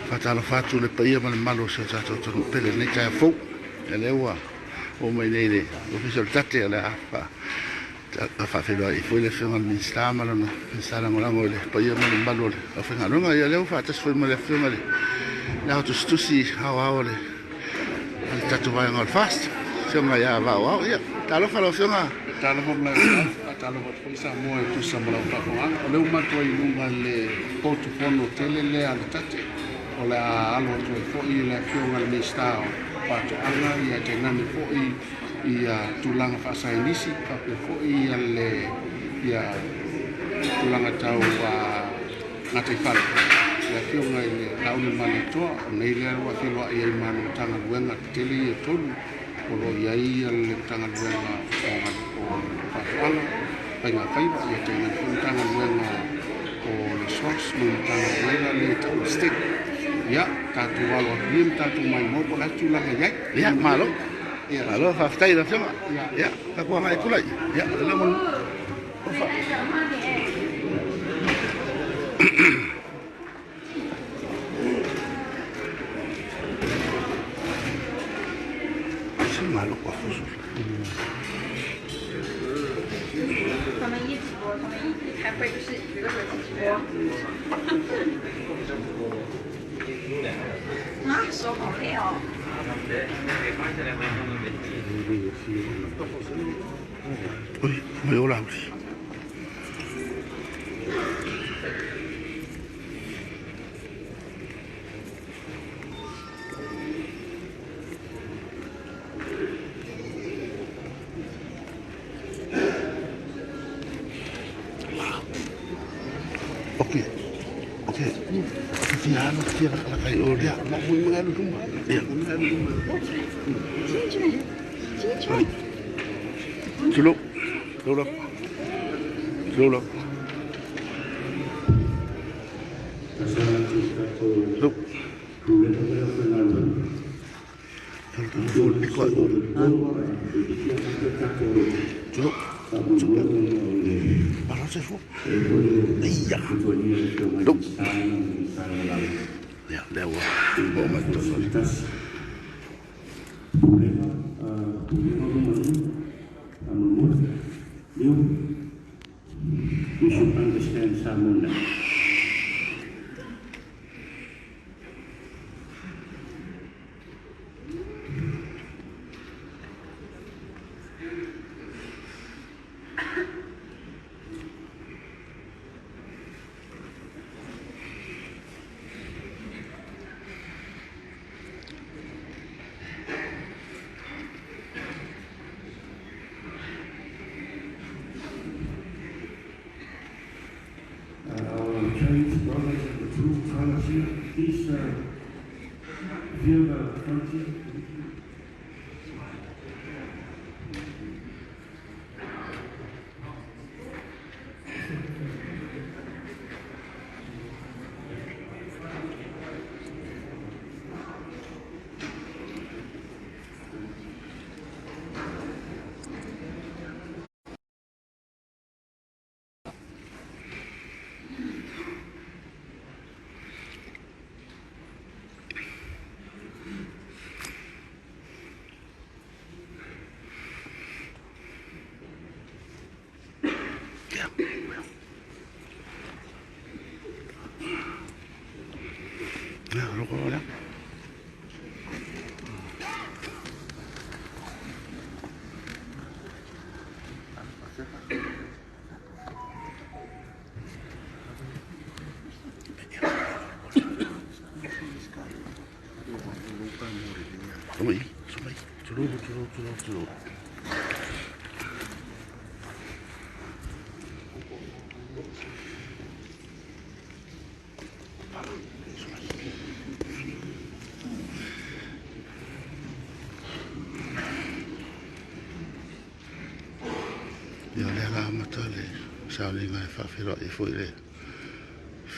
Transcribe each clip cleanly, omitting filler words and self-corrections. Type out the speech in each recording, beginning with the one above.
Fatalo fatu le paia ma le malo se tato tonu pele nei tai fou. E le ua o mai nei le official tate le afa. A fa felo I foi le fenga mi sta ma no sta ngo lango le paia ma le malo le. A fenga no ia le fa tas foi ma le fenga le. Le auto stusi how le. Al tatu vai ngol fast. Fenga ia va wa ia. Talo fa lo fenga. Talo mo la talo mo foi sa mo tu sa mo la pa ko o le uma to I lunga le potu pono tele le al tate. O le alo to fo I le fionga le sta pa to anga ia te nani fo ia tulanga fa sa inisi ka fo ia le ia tulanga tau ngate fal le fionga le launi mali to nei le wa filo ia manu tanga wenga tele tolu o lo ia ia le tanga wenga o pa ala penga faiva ia te tanga wenga o le sos mo tanga wenga le tau stick ya tatu walo lim tatu mai mo ko la chula ga ya malo ya malo fa stai da fema ya ta ko mai kulai ya la mon fa es malo ko fuso他们一直播，他们一开会就是一个手机直播。啊，手好黑哦。uy me dio la okay fiano tira la kai o dia ma muy malo rumba ya chulo Para se fue. Ya. Ya, le hago un momento. You should understand Samuna. Chinese brothers and the true brothers here, please feel the frontier. Voilà. Sumai. Tulu. Io le amata le saulinga e whawhiro I fwy le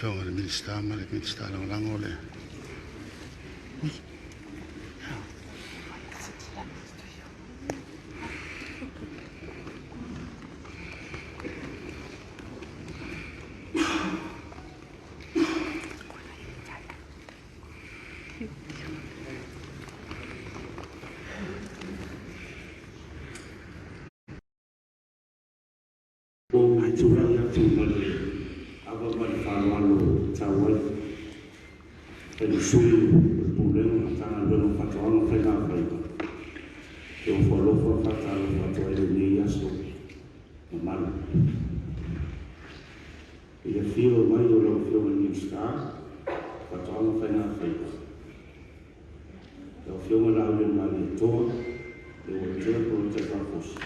whaunga le minista ma le minista lango le Ai tu ya tu male aba male whāwalo tāwai e sui pūlenga tāna lono whatoanga whainga whainga e o whalofa whatalo whatoa e nei aso na mana i le whio mai o lau whio mani star whatoanga whainga whainga e o whio mana au le mani toa e o tea po te whakosi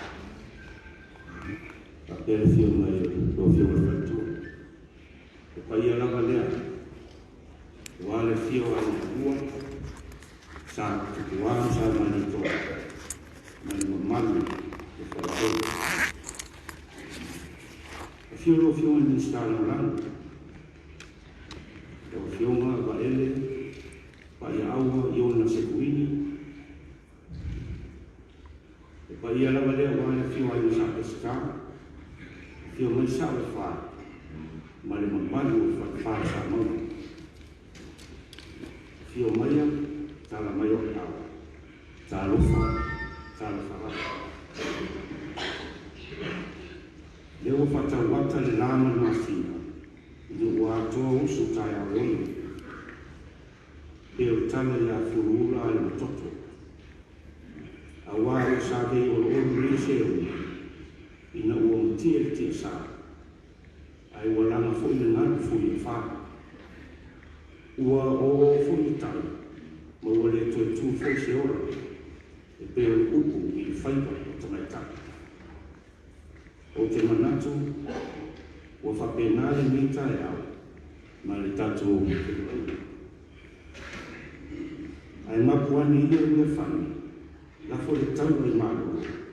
a pere fio mai o fio o fatu e pai ala valea wale fio a ua sa tukuanu sa mani to mani mamani e fatu e fio ni stala lan e o fio ma va ele pai aua iona sekuini e pai ala valea wale fio a sa pesca Fio mai sa o fa, ma le mamani o fa sa mau. Fio mai a, tala mai o au. Tala fa. Leo fata wata le lama na fina. Ni wato usu tai a ono. E o tala ia furula e matoto. A wao sa kei o rese o ina ua matia te sa ai walanga foi le ngana foi fa ua o foi tai ma wale to tu foi se ora e pe o upu i faipa o mai ta o te manatu ua fa penale mi tai au ma le tatu ai mapuani ia ua fani la foi le tau e malo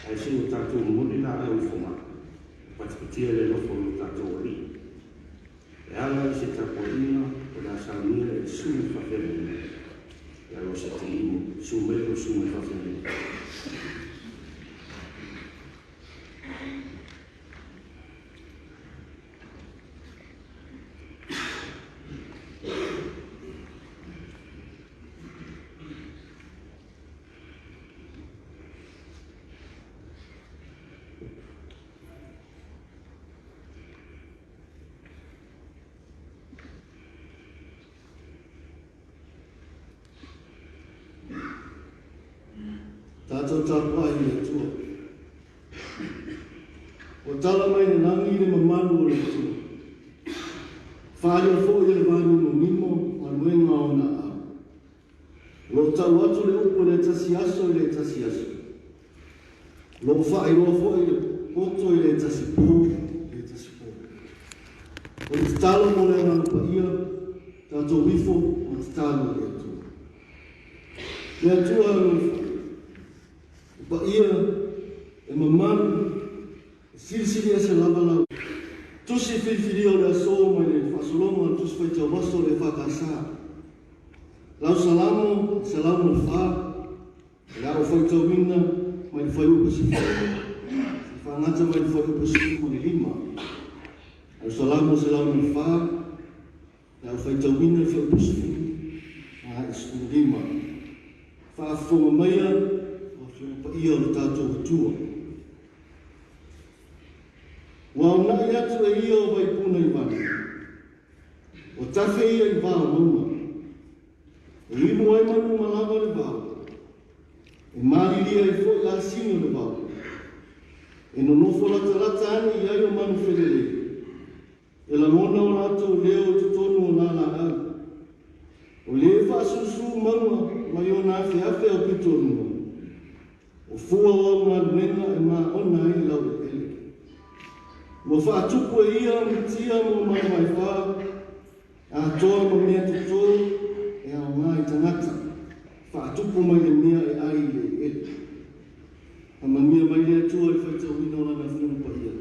ai se o tātou mone na au whoma, patipatia le lofo o tātou ali. E ala se tako ina, o la saunira e sume whawhene, e alo se te imo, sume whawhene. Tātou tāpua i le tua. O tala mai na nangi le mamanu o le tua. Whāi o fōi le vānu no mimo, wa nuenga o na au. Lo tau atu le upo le tasi aso i le tasi aso. Lo whai roa fōi le poto i le tasi pō, O le talo mo le ngā pa ia, tātou wifo o te talo le tua. Le atua pa ia e mamanu silsili e se lavalau tusi filfili o le aso mai le whasolonga tusi whai tau waso le whakasa lau salamo salamo le wha le au whai tau mina mai le whai upa si whangata mai le whai upa si mo le lima au salamo le wha le au whai tau mina le whai upa si mo le lima whaafonga maia pa ia o tātou atua. Wau nai atu e ia o vai puna i wani. O tawhi ia i wāo mauma. E imu ai manu malawa le wāo. E mariria i fo la sino le wāo. E no nofo lata ane i ai o manu whelele. E la mona o lātou leo te tonu o nāna au. O le whaasusu maua mai o nā whiawhi au pitonu. O fua o ngā ruenga e mā ona i lau e pele. Mo whaatupu e ia mi tia mo mai mai wha, a toa mo mea te tō e au ngā i tangata. Whaatupu mai le mea e ai le ele. A mamia mai le atua i whaitau ina o lana whina pa ia.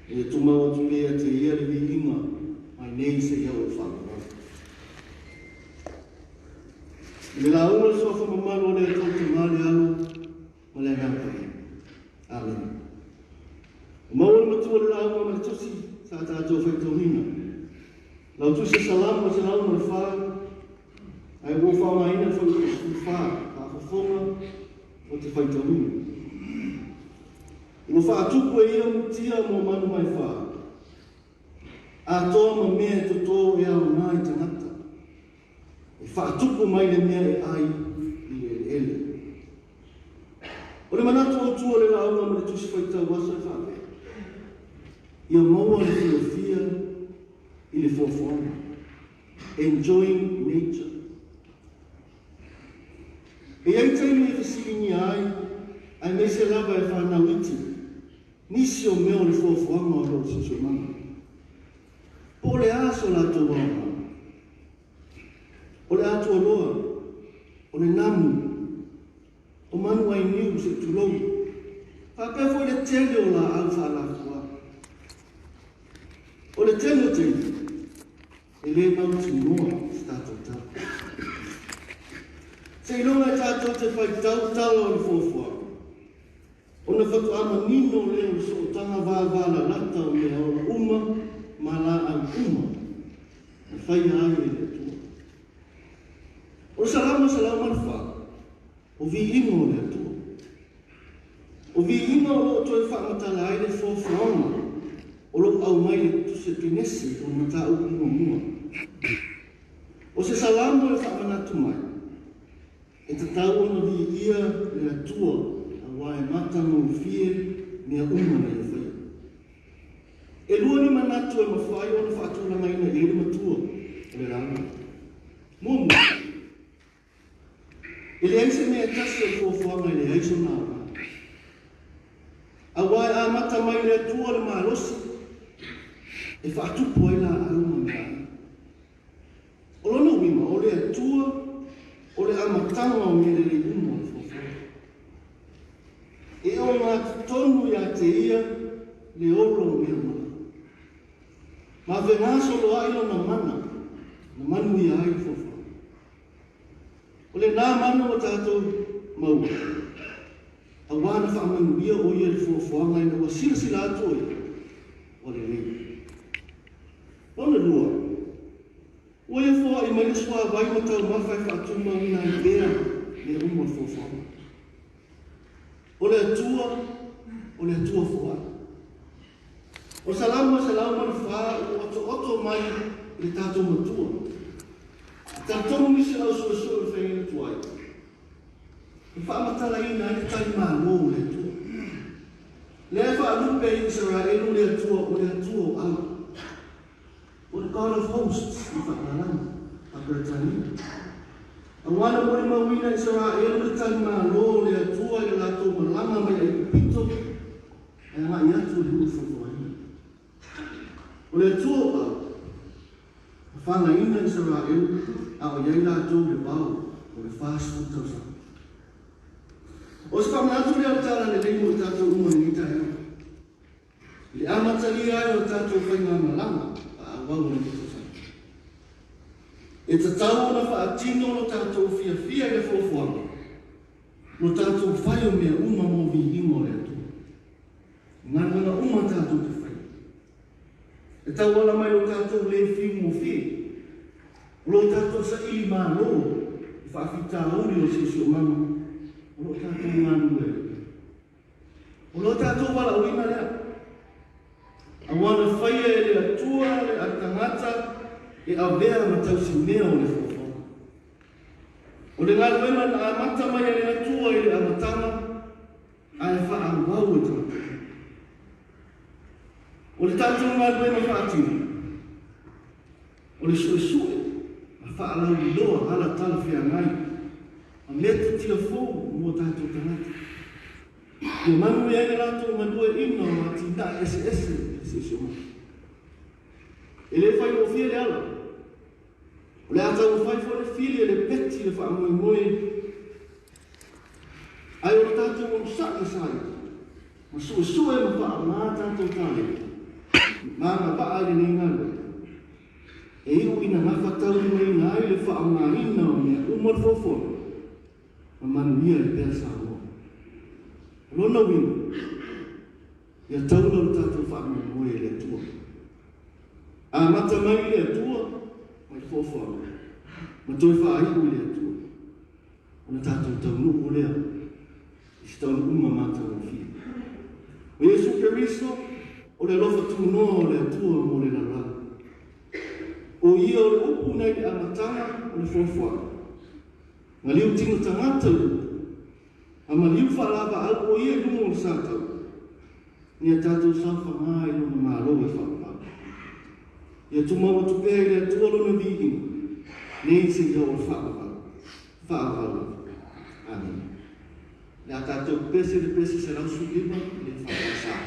E tumau atu lea te ia le vi inga, mai nei se iau e whaka. Le la una sofa mamano le tau te mare alu, Oleh Nabi. Amin. Mau matua la au ma tusi sa ta to fe to hina. La tusi salam wa salam wa fa. te whaitauru. Ilo whaatupu e ia mutia mo manu mai wha. A toa ma mea to tō e au nai tangata. E whaatupu mai le mea e ai i le ele. O le manatu o tua le launa ma le tusi whaitau wasa e whaapea. Ia maua le filofia i le fofoana. Enjoying nature. E ai taimi e whasingi ai mei se lava e whanau iti. Nisi o meo le fofoanga o lo se sumana. Po le aso la tō wāma. O le ato o loa. O le namu. O manu ai niu se tulou. Whapea foi le tele o la au whalakua. O le tele o tele. E le mauti noa stato tau. Se ilonga e tātou te whai tau o le fofoanga. O na whatu ama nino leo so o tanga wāwāla lata o mea o uma ma la au uma. Na whai ai e le tua. O salama le wha. O vi ingo le tua. O vi ingo o toi whamatala ai le fofoanga. O lo au mai le tuse tenesi o na tā uki mua. O se salama le whamanatu mai. E te tau ona vi ia le atua. Wae mata no fie mea uma na e whai. E lua ni manatu e mawhai o na whaatula mai na e matua o le rana. Mumu. E le aise mea tasi o fuafuanga e le aiso nā rana. A wae a mata mai le atua le maalosi. E whaatupu ai la auma mea. O lona wima o le atua o le amatanga o mea le uma o e o ngā tonu ia te ia le oro mea mana. Ma ve ngā solo ailo na mana, na manu ia ai fofa. O le nā mana o tātou maua. A wāna whaamanu ia o ia le fofoanga ina wa sila atu ia. O le rei. Ona rua. O ia foa i mai sua vai ma tau mawhai whaatuma ina i bea le uma fofoanga. O le atua fua. O salama na wha, o oto mai le tātou matua. Tātou misi au sua le whainga tuai. E whaamatala ina i tai mālo le atua. Le wha alupe i Israelu le atua o au. O the God of hosts i whaamalama, a Britania. A wana mori mawina i Israelu le tai mālo le atua i lato malanga mai ai pito. E ngā i atu le uwhawhai. O le atua au. A whanga ina i Israelu a o iei lato le bau o le fast food tausa. O se whamanatu le au tala le leimo i tātou umani i tae. Le amatali ai o tātou whainga malanga a wau le tausa. E te tau na whaatino no tātou fia le fofuanga. No tātou whai o mea uma mō vi ingo le atu. Ngā wana uma tātou te whai. E tau wala mai o tātou le fiu mō fi. Lo tātou sa ili mā lo. I whaafita auri o se o manu. O lo tātou ngānu e. O lo tātou wala o ina lea. A wana whai e le atua le atangata. E au vea ma tau si mea o le fofoanga. O le ngā luema na amata mai le atua i le amatanga, a e wha au wau e tātou. O le tātou ngā luema whaatini. O le sue, a wha alau i loa ala tala whia ngai, a mea te tia fōu mō tātou tangata. E manu e ane rātou manua ina o ati nā ese sioma. E le whai o fia le ala. O le atau whai fo le fili e le peti le wha moe moe. Ai o le tātou o sa e sai. Ma sue ma wha mā tātou tāle. Mā ngā wha ai le ngāle. E iu ina ngā whatau ni mai ngā ai le wha ngā ina o mea umar fofona. Ma manu ia le pēr sa moa. Lona wina. Ia tauna o tātou wha moe moe le atua. A mata mai le atua. Mai fofoanga. Ma toi wha aiku le atua. O na tātou tau nuku lea. Stau uma mata o fi. O Yesu Keristo o le lofa tu no o le atua mo le lala. O ia o le upu nei le amatanga o le fuafua. Nga liu tino tangata ama liu whalaba al o ia lumo o le sātau. Nia tātou sauwha ngā i luna mālo e whakapapa. Ia tumawa tupea i le atua lona vihi. Nei se ia o le whakapapa. Whakapapa. Amen. Nia tātou pese le pese se rausu lima le whakapasa.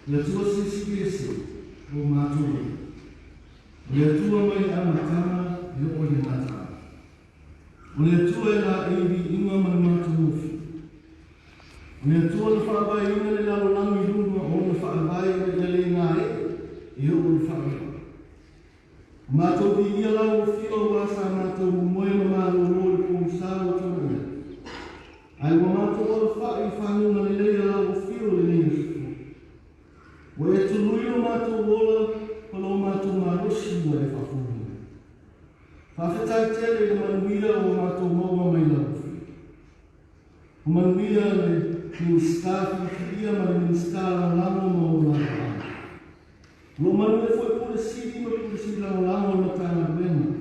Le tua sisi o mātua. Le tua mai amatanga e o le mata. O le tua e la ewi inga mai mātua ufi. O le tua le whaabai inga le lalo langi luma o le whaabai le le ngāe e o le whaabai. Mātua di ia lau whio wasa mātua moe ma mālo rōi kōng sāo tōna ia. Ai wa mātua o le whaai whanunga le le lau whio le le o e tunuio mātou wola, palo mātou marosi mo e whawhunga. Whawhetai tere le manuia o mātou maua mai lauwhi. O manuia le ministāwhi whiria ma le ministāra lamo ma o lama. Lo manuia foi pule siri ma pule siri lamo lamo ma tāna wena.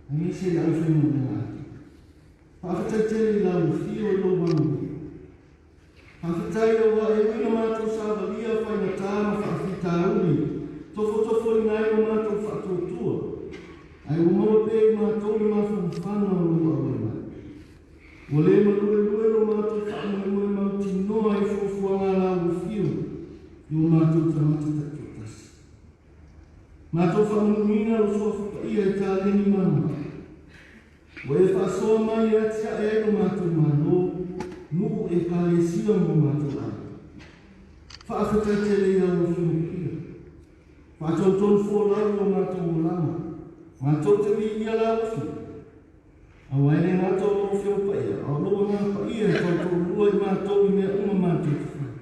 Ani se au whenua me ngāti. Whawhetai tere le lauwhi o lo manuia. Hawhetai o wa e wina mātou sāwalia whai na tāma whaafitauri, tofo i nai o mātou whaatotua. Ai o maua pēi mātou i mātou whana o lua o mai. O le malue o mātou whaanua e mauti noa i fuafuanga la o whio, i o mātou tamata tatotas. Mātou whaanumina o sua whakaia e tā leni manu. O e whaasoa mai e atia e o mātou manu, nuku e kālesia mo mātou ana. Whaakatai te lea o whiukia. Whaatauton fōlau o mātou o lama. Mātou te li ia la o whiu. A waene mātou o whiu paia. A loa ngā paia e tautou lua i mātou i mea uma mātou te whai.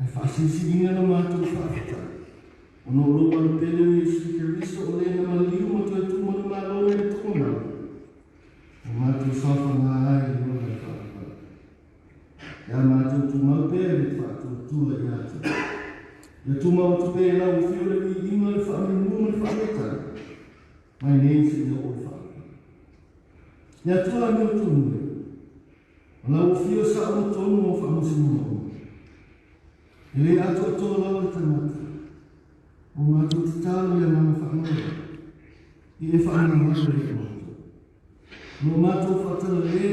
Ai whaasisiringa na mātou whaakatai. Ono loa na pele o Yesu Keristo o lea na maliu ma toi tumanu mā lona e tukona. O mātou whawha ngā ai i lona e whaakatai. Ia mātou tu mau pēr e whātou tua i atu. Ia tu mau tu pēr lau whiore i inga le whaame muma le whaametai. Mai nei se ia o whaaka. Ia tua mi o tunu e. Lau whio sa o tonu o whaamasi muna. E le atu o toa lau e tanata. O mātou te tālu ia mana whaamara. I e whaamara mātou e mātou. no mātou whatara le,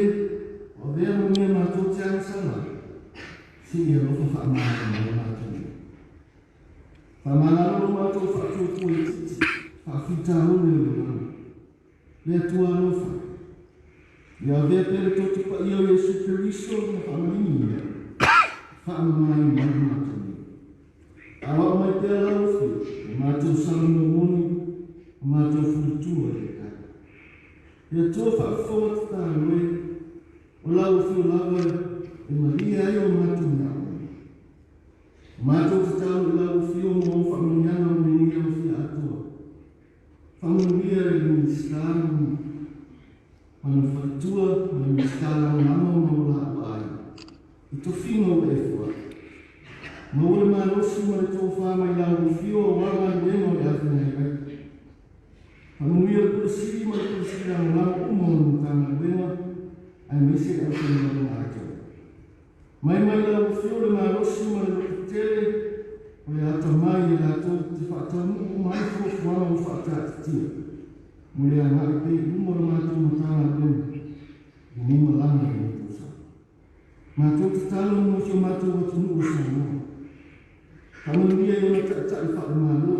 o vea mo mea mātou te ansana, si e rofa whaamara mo mātou. Whamanaro mātou whātou tue titi, whawhita hone o mana. Lea tua rofa. Ia vea pere tō tupa ia o Yesu Keriso na whamanini mea. Whaamamai mai mātou. Awa mai pēr lauwhi, e mātou sarunga moni, o mātou furutua e kai. Ia tua whaafua tata roe, o lauwhi o lawa e maria ai o mātou ngā moni. O mātou tatau e lauwhi o mō whamaniana o meni au whia atua. Whamanuia e ministāra mana whatua, mana ministāra o nama o la ai. I to whino e fua. Maure manosu mara tō whāmai lau whio o wāma nuengo e awhina e kai. Whanuia kurasiri mara kurasiri ang lau umono tāna nuengo ai mese e awhina mara ātou. Mai lau whio le manosu mara lukutere o e ata mai e ātou te whaatamu o mai whawhana o whaatatatia. Mure a ngāi pei umora mātou matana nuengo. I nima lana e mōtosa. Mātou te talo mo ki o mātou watunu o sa noa. Whamanuia i ona taʻitaʻi whaamālo,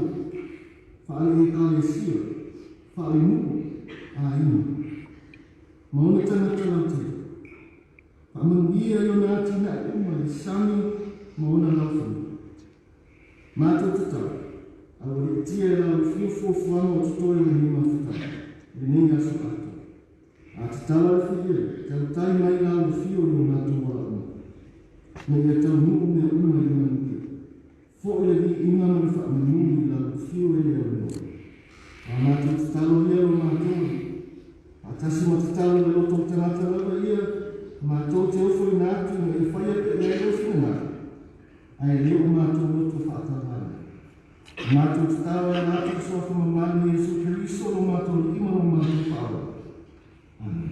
whaale e kāle sia, whaale nuku, a ina. Mauna tangata lautere. Whamanuia i ona atina e uma i sami mauna laufani. Mātou tatau, awari tia e lau whiufuafuanga o tutoe o ni mawhitau, e nei aso ato. A tatala e whiria, tau tai mai lau whio i o mātou wala uma. Na ia tau nuku mea uma i manuia. Fōle vi inga mara whaamamuni la whio e leo no. A mātou te talo leo mātou. A tasi ma te talo leo tō tangata lawa ia. Mātou te ofo i nātu na e whaia pe leo whina nā. Ai leo mātou loto whaatarana. Mātou te talo e nātu so whamamani Yesu Keriso no mātou ima no mātou whaala. Amen.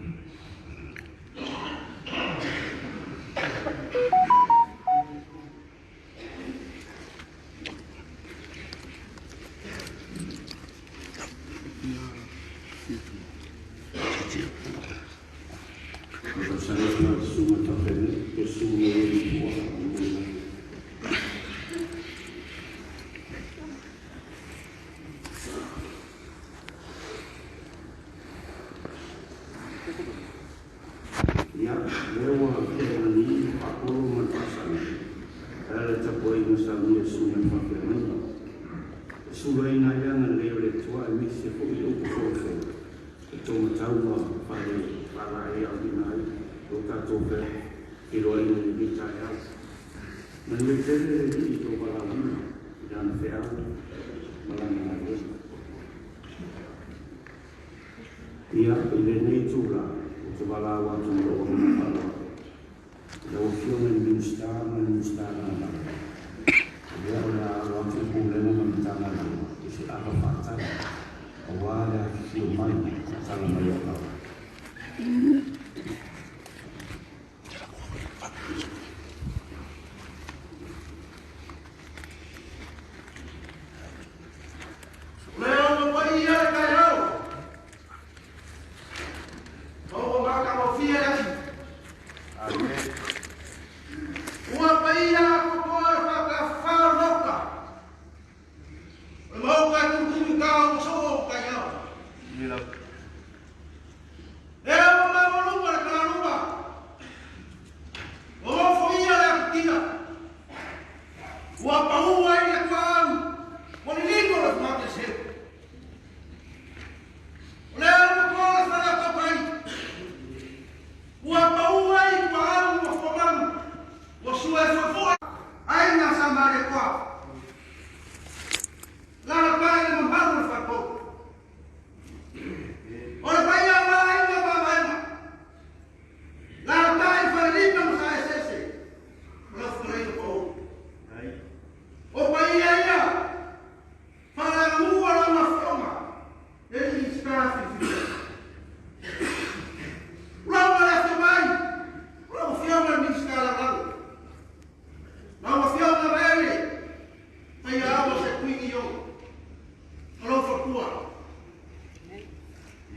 Ia ile nei tula o te wala watu o o na wala. Ia o fio me ministara na. Ia o na watu problema ma mitana na. Isi aha whatara. O wale a fio mai tala mai o kawa.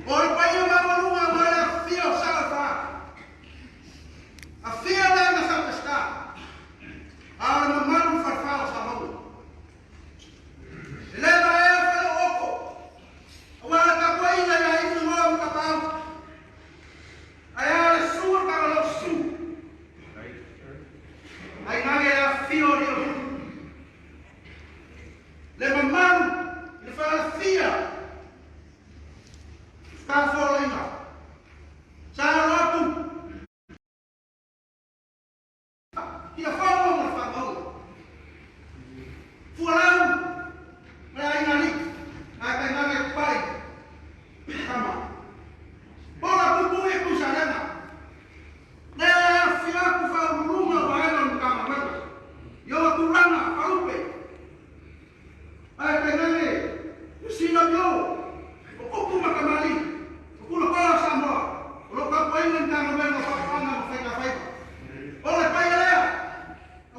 Oi, pai, eu vou fia. Ka folenga. Sa rapu. Ia falo mo fa mo. Fualau. Mai ngani. Ai ngani pai. Kama. Bola bubu e ku sarana. Na fia ku fa rumah wa eno kama ma. Yo turana paupe. Ai ngani. Sino yo. Oku makamali. Oku lo pa sama. Lo ka pai nang kama ma fa fa na fa ka fa. Oleh pai ya.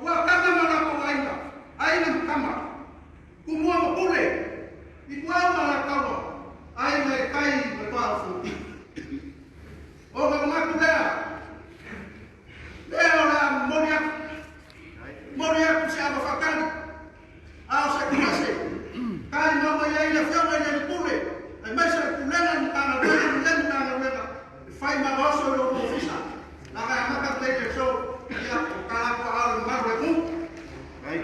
Wa kama na ko ainga. Ainga kama. Kumua mo pule. Ikuwa na kawo. Ainga kai me pa fu. O ka ma ku da. Leo la moria. Moria ku se aba fakani. Ao se ku se. Kai no mo ya ina fia mo ina pule. Ai mai se ku lena ni kana do ni lena na lena. Fai ma oso lo ofisa. Na ka ma ka te ke so. Ya kala ko al ma re ku. Ai.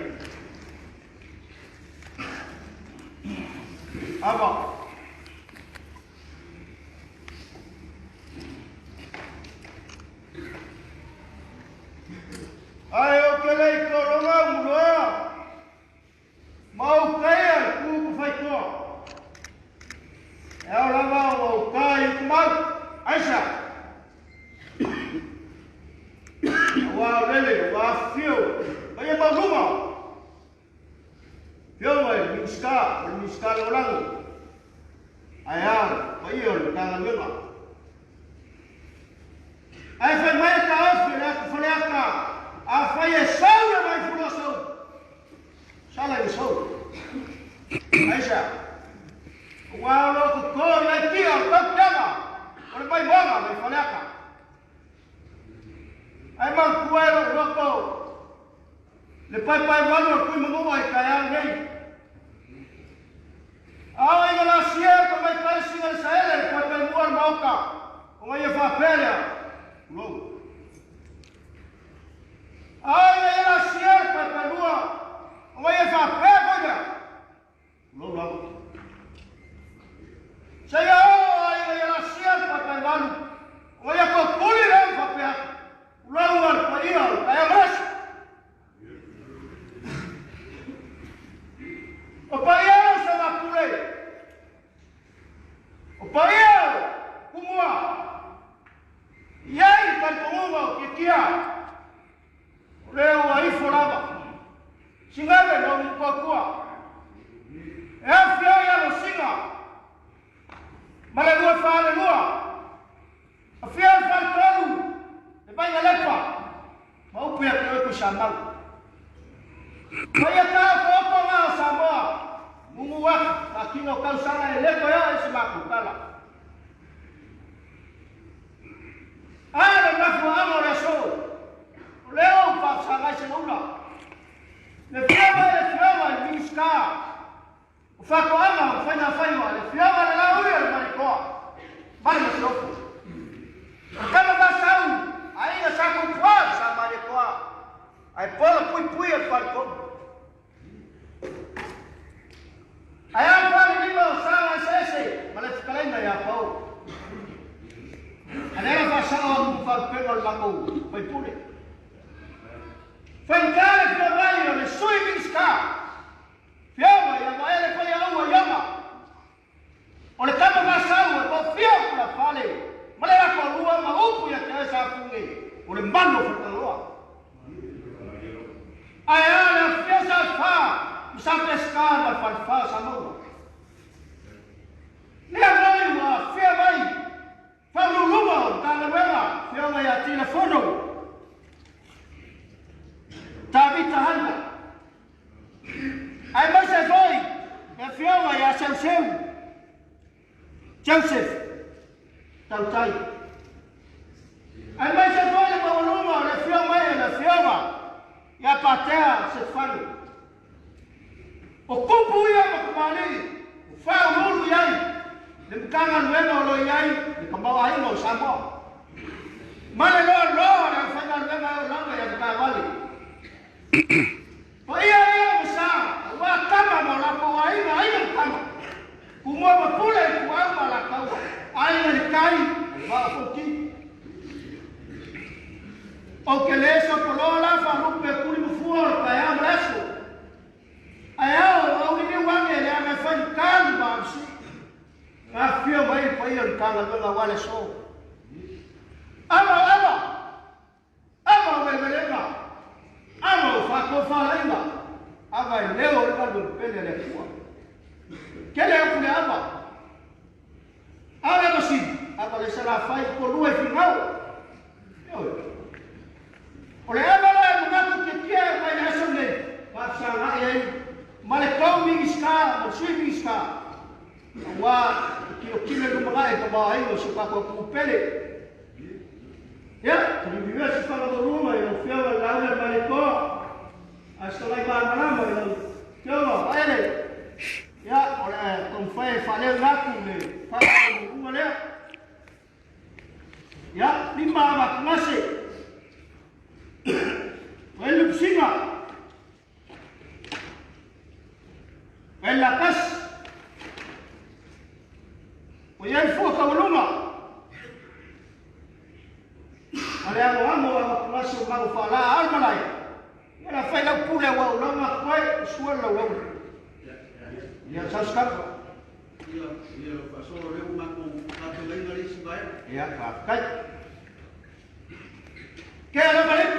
Apa? Ayo kelai koronga mula. Mau kaya ku fai ko. Ya lama mau kaya kumat Aisha. Wa lele wa fio. Kaya mau rumah. Fio mai miska orang. Ayam, bayon tangan lima. Ai fai mai ka afira ku faliaka. Afai sauna mai fuloso. Sala ni so. Aisha. Wa lo ku ko ya ki al takama. Ora mai boga mai faliaka. Ai mal kuero roko. Le pai walo ku mo mai kaya ngai. Ai la sia ko mai kai singa saele ko pe muar mauka. O mai fa pele. Lo. Ai la sia ko pe muar. O mai fa pele. Lo. Saya ai la sia ko pe malu. O mai ko puli ram fa pe. Lo war paria ai mas. O paria sama pule. O paria kumua. Yai kan kumua kikia. Leo ai foraba. Singabe no mkokua. Afya ya singa. Male lua fale lua. Afya faltonu. Ebanya lepa. Mau pia ko shamal. Kaya ta ko ma sama. Munguwa akino kau sana eleko ya isimaku kala. Ana nafu amo raso. Leo pa sana sinula. Le fiama miska. Ufako ama fanya le fiama la uri al mariko. Bali soko. Kama basau, aina sako kwa sa mariko. Ai pola pui al mariko. Ayam pali lima salah sese, malah sekalian ya kau. Ada yang pasal mufal penol laku, puli. Fengkale kembali oleh sui miska. Fiama yang maele kau yang awal yama. Oleh kata pasal, kau fiam pula pale. Malah kau luar mahupu yang terasa pungi. Oleh manu pertelua. Ayah yang biasa fa. Sampai sekarang falfa sama. Dia mai wa fia mai. Falu luma tangan wela, fia mai ya telefono. Tapi tahan. Ai masa foi, ya fia mai ya seu. Joseph. Tau tai. Ai masa foi ma luma ya fia mai ya fia mai. Ya patea se falu. O kupu ia makumani, o fai ulu iai, limkangan wena olo iai, likambawa ino sama. Mane loa, na fangan wena langa ya dikawali. Pa ia besar, wa kama mo lapo wa ino kama. Kumua mapula i kuau malakau. Ai ngani kai, wa foki. O ke leso polola fa rupe kuli mufuor pa ya mreso. Ayao au ni wange le ame fan kan bamsi. Ka fio mai pa ia kala bela wale so. Ama wewelenga. Ama fa ko fa lenga. Ava leo le kalbo pele le kwa. Kele ku le ava. Ala no si, ava le sala fai ko lue finau. Ole ava la ngatu ke kia mai na sonne. Pa sa na ye. Male kau mingiska, mo sui mingiska. Wa kile lu mga ito ba ay so pa ko pele. Ya, vivió así para los rumos y nos fue a la aula del malecón. Hasta la iba y nos yo, vale. Ya, ahora con fe, falé el gato, para el rumbo, ya, lima va clase. Fue el piscina. En la casa. Pues ya el foco voluma. Ale amo langsung mau fala almalai. Era fai la pula wa ulama kwai suala wa. Ya saskar. Ya pasó le uma con la lengua de Ismael. Ya kai. Que era balik.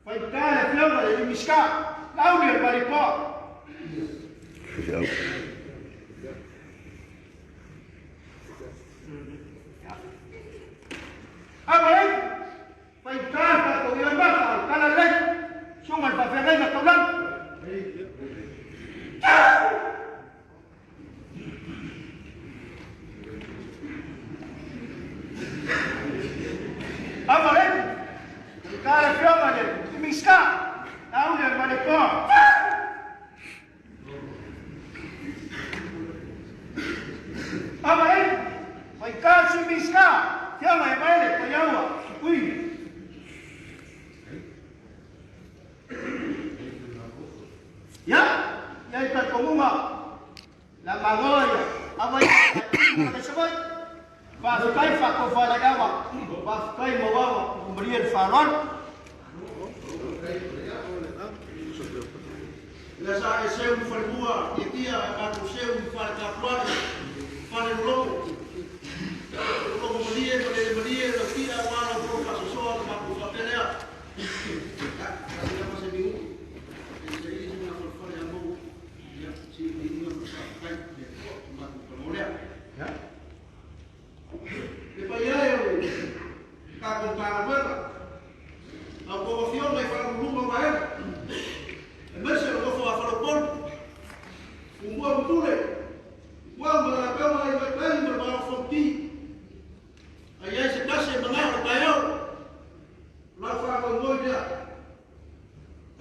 Fai kala flama de miska. Lauli el balipo. Abalai. Fai kata ko yang bakal kala lek. Sungai pa fegai na taulan. Abalai. Kala flama de miska. Lauli el balipo. Abalai. Fai kata miska. Tiama e baile ko yawa. Ui. Ya, ya ikat komuma. La magoya. Abai ada sebut. Fa kaifa ko fa la dawa. Fa kai mawawa kumberian faron. La sa seu falbua, itia aku seu fal kaplan. Fal lo. Como media, lo tira wala ko kasoso ka ko pelea. Kasi na sa bingu. Sa ili na ko fa ya mo. Ya, si bingu ko sa kai de ko ma ko molea. Ya. De pa ya yo. Ka ko pa wala. A población vai falar rumbo a baer. En vez de lo que fa fa lo por. Un bom tule. Wala la cama e vai prender para fonti. Ayah sekasih mengalir kayu, lakukan penggoda.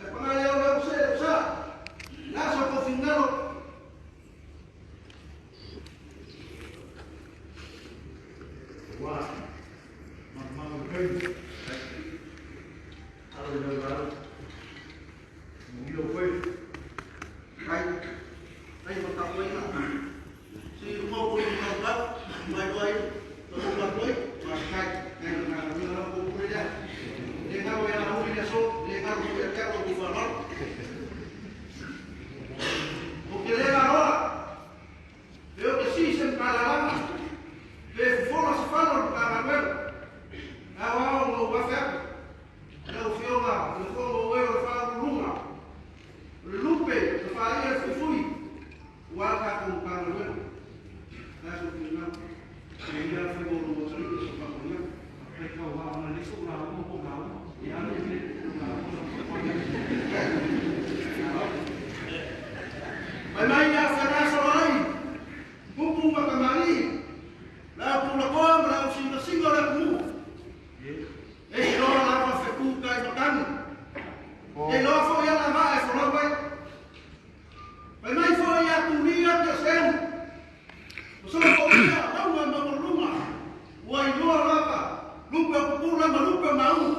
Pengalir yang besar, langsung ke final. Wah, mau kayu. Kalau dah baru, mungkin kayu. Kayu bertambah lagi. Si mau pun bertambah, mai kayu, bertambah kayu. Lupa pulang, lupa mau.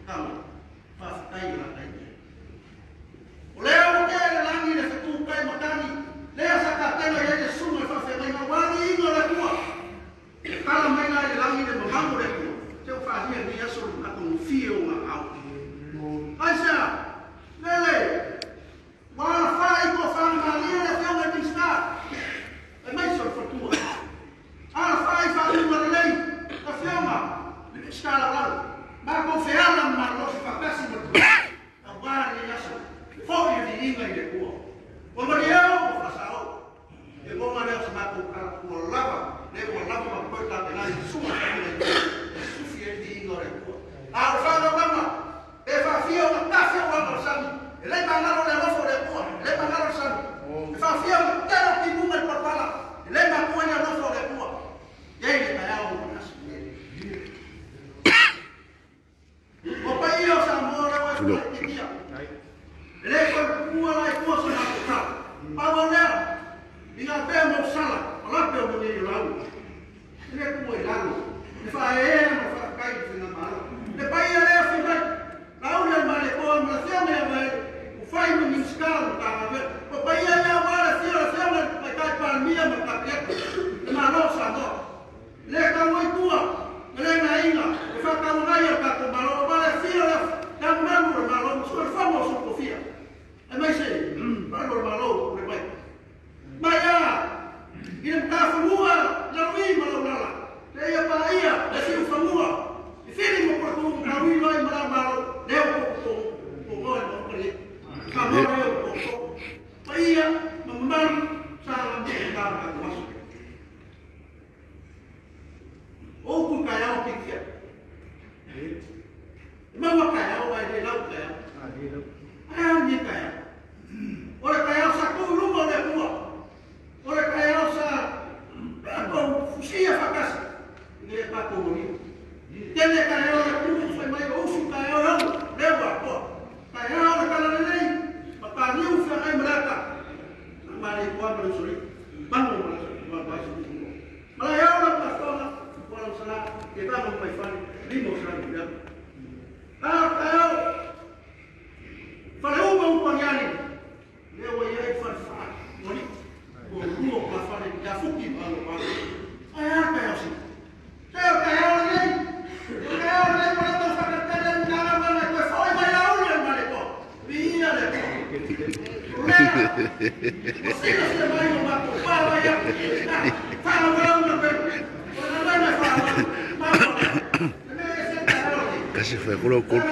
kama whawhakai la kai. O lea o kea le langi le whetū kai matani, lea sa ka tena i ete sunga i whawhengai na wani ingo le kua. Kala mai ngai le langi le mamango le kua, te o whahia ni aso na kong fio ngā au. Aisa, lele, wala whai ko whangalia le whionga ni ska, e mai so whatua. Ala whai whanunga le lei, ka whionga, le ska la lau. Ma ko whiana ma losi whakasi ma tua, a wāre ni aso, whoki ni inga i le kua. Wa mani eo, o whasao, e goma leo sa mako kua lava, le kua lava ma koita te nai suma kami le kua, e sufi e ni inga le kua. A o whana mama, e whawhia o tawhia o wama sami, e lei mangaro le rofo le kua, e lei mangaro sami, e whawhia o tero ki munga i papala, e lei makua ni rofo le kua, yei le kai au o nasi. O pai o sa mora o e kia, e lei koe kua lai kua sa mako kau, pawa lea, i ngā pēr mo sala, o lape o moni i lau, e lei kua i lau, e whae ea ma whakakai i whina maala, e pai a lea whikai, Lauri al male ko ma fiame vai o fai no minskalo ta va o pai ia wala fiame mai kai pa mia ma ka pia ma no sa no le ka moi tua le na inga e fa ka una ia ka ko malo vale fiame ka manu malo so famoso ko fia e mai se malo le mai mai ya ia ka fua la wi malo la le ia pa ia le fiu famua e fili mo ko tu na wi mai malo leo ko ngoi mo kri ka mo leo ko paia mamar sa mo ka ka mas o ku ka ya o pikia mama ka ya o ai de lau ka ya ai ni ka ya ora ka ya sa ku lu mo le bua ora ka ya sa ko fusia fakasi ni pa ko ni tele ka ya o ku sai mai o su ka ya o lewa ko ka ya o ka la nei pa ni u fa ai malaka ma le ko ma suri bangu ma ba su ma ya o la pastora ko la sala ke ba mo mai fa ni mo sa ni ya ka ya fa le u mo ko yani le wa ya fa fa mo ni ko ruo pa fa ni ya fuki ba lo ba ai ka ya si ka ya o nei Casi fue con lo corto.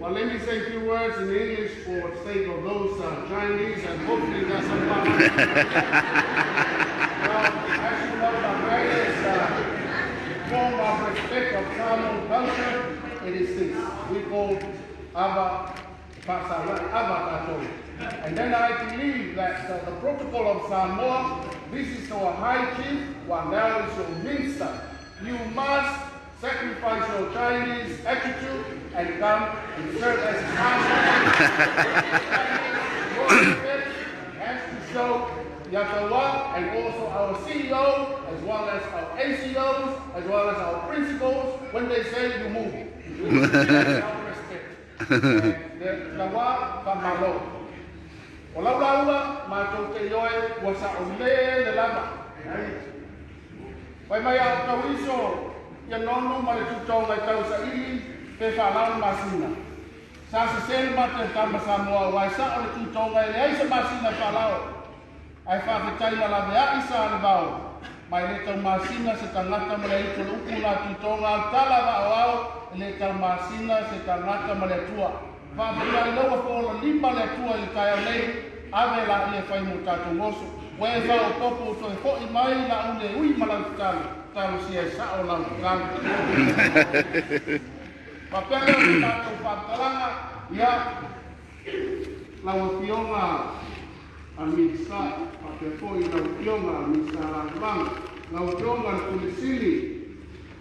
Well, let me say a few words in English for the sake of those Chinese, and hopefully that's you know, the greatest form of respect of Samoan culture, it is this. We call Ava Tatou. And then I believe that the protocol of Samoa, this is our high chief, one now is your minister. You must sacrifice your Chinese attitude and come and serve as Samoan. Has to show Yatawa and also our CEO, as well as our ACOs, as well as our principals, when they say you move. That's our respect. Tawa Kamalo. Walau laula, mātou te ioe, wasa o le lama. Wai mai au tau iso, ia nono ma le tutau mai tau sa ili, pe whalau masina. Sa se sel ma te tama Samoa, wai sa o le tutau mai le aisa masina whalau. Ai whawhetai ma la mea isa ale vau. Mai le tau masina se tangata ma le ito le uku la tutau ngā tala wa au, le tau masina se tangata ma le tua. Whawhetai laua whaola lima le tua i kai au nei, ave la ia whai mo tātou moso. Wai whao popo to e hoi mai la une ui malau tālu, tālu si e sa o lau tālu. Papele o tātou whatalanga, ia lau pionga a misa, papepo i lau pionga a misa rāwanga, lau pionga a kulisili,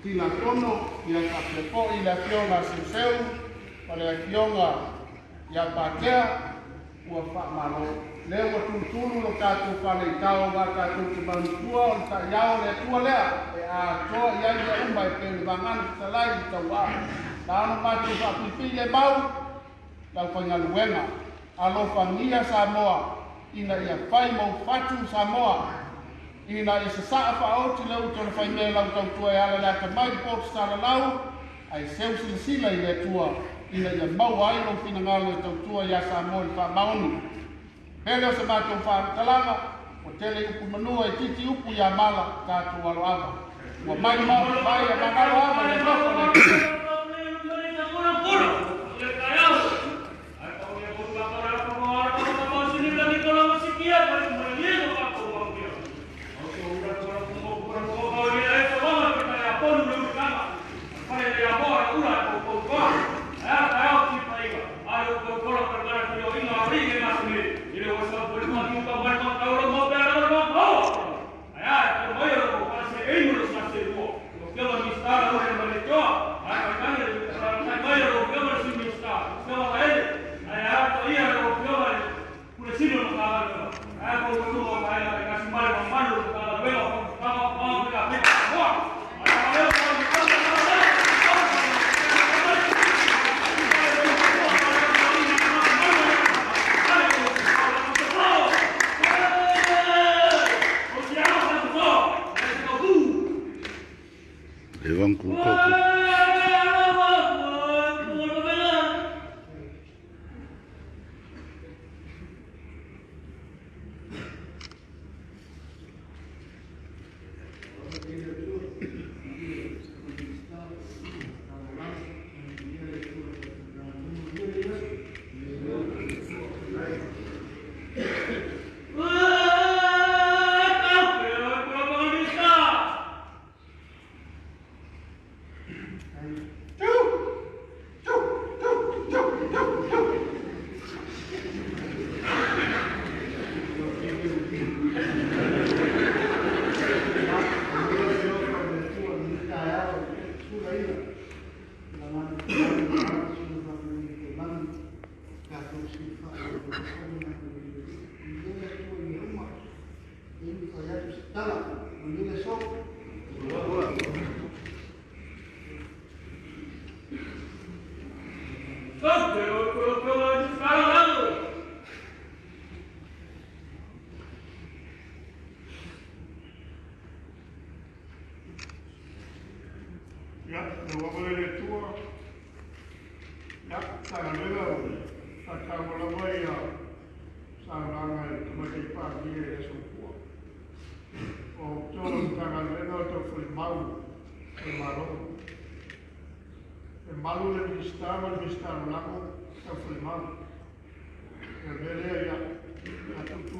tina tono, ia papepo i la pionga a siseu, pale a pionga ia patea, ua whaamalo. Leo wa tutulu lo tātou whanei tau ngā tātou te manutua o ta iau le tua lea e a toa iai le umba e pēne wangana ki talai i tau wā. Ta ano mātou whapipi le mau, lau whangaluenga. Alo whangia Samoa, ina ia whai mau whatu Samoa. Ina ia se saa whaoti leu tona whai mea lau tau tua e ala lea ta mai pōtu sara lau, ai seu silasila i le tua. Ina ia mau ai lo whina ngalo e tau tua ia Samoa i whamaoni. Hele o se mātou whātalanga, o tele upu manua e titi upu ia mala tātou aloava. Ua mai mau mai a mangaloava le noko le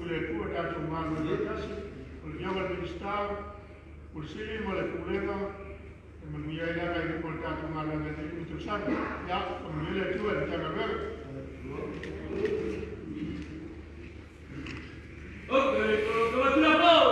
le pua tātou mānu le kasi, o le iawa le ministau, o le sili ma le pulenga, e manuia i langa i le kore tātou mānu le te kutu sanga, ia, o manuia le tua le tanga vera. Ok, kama tuna pau!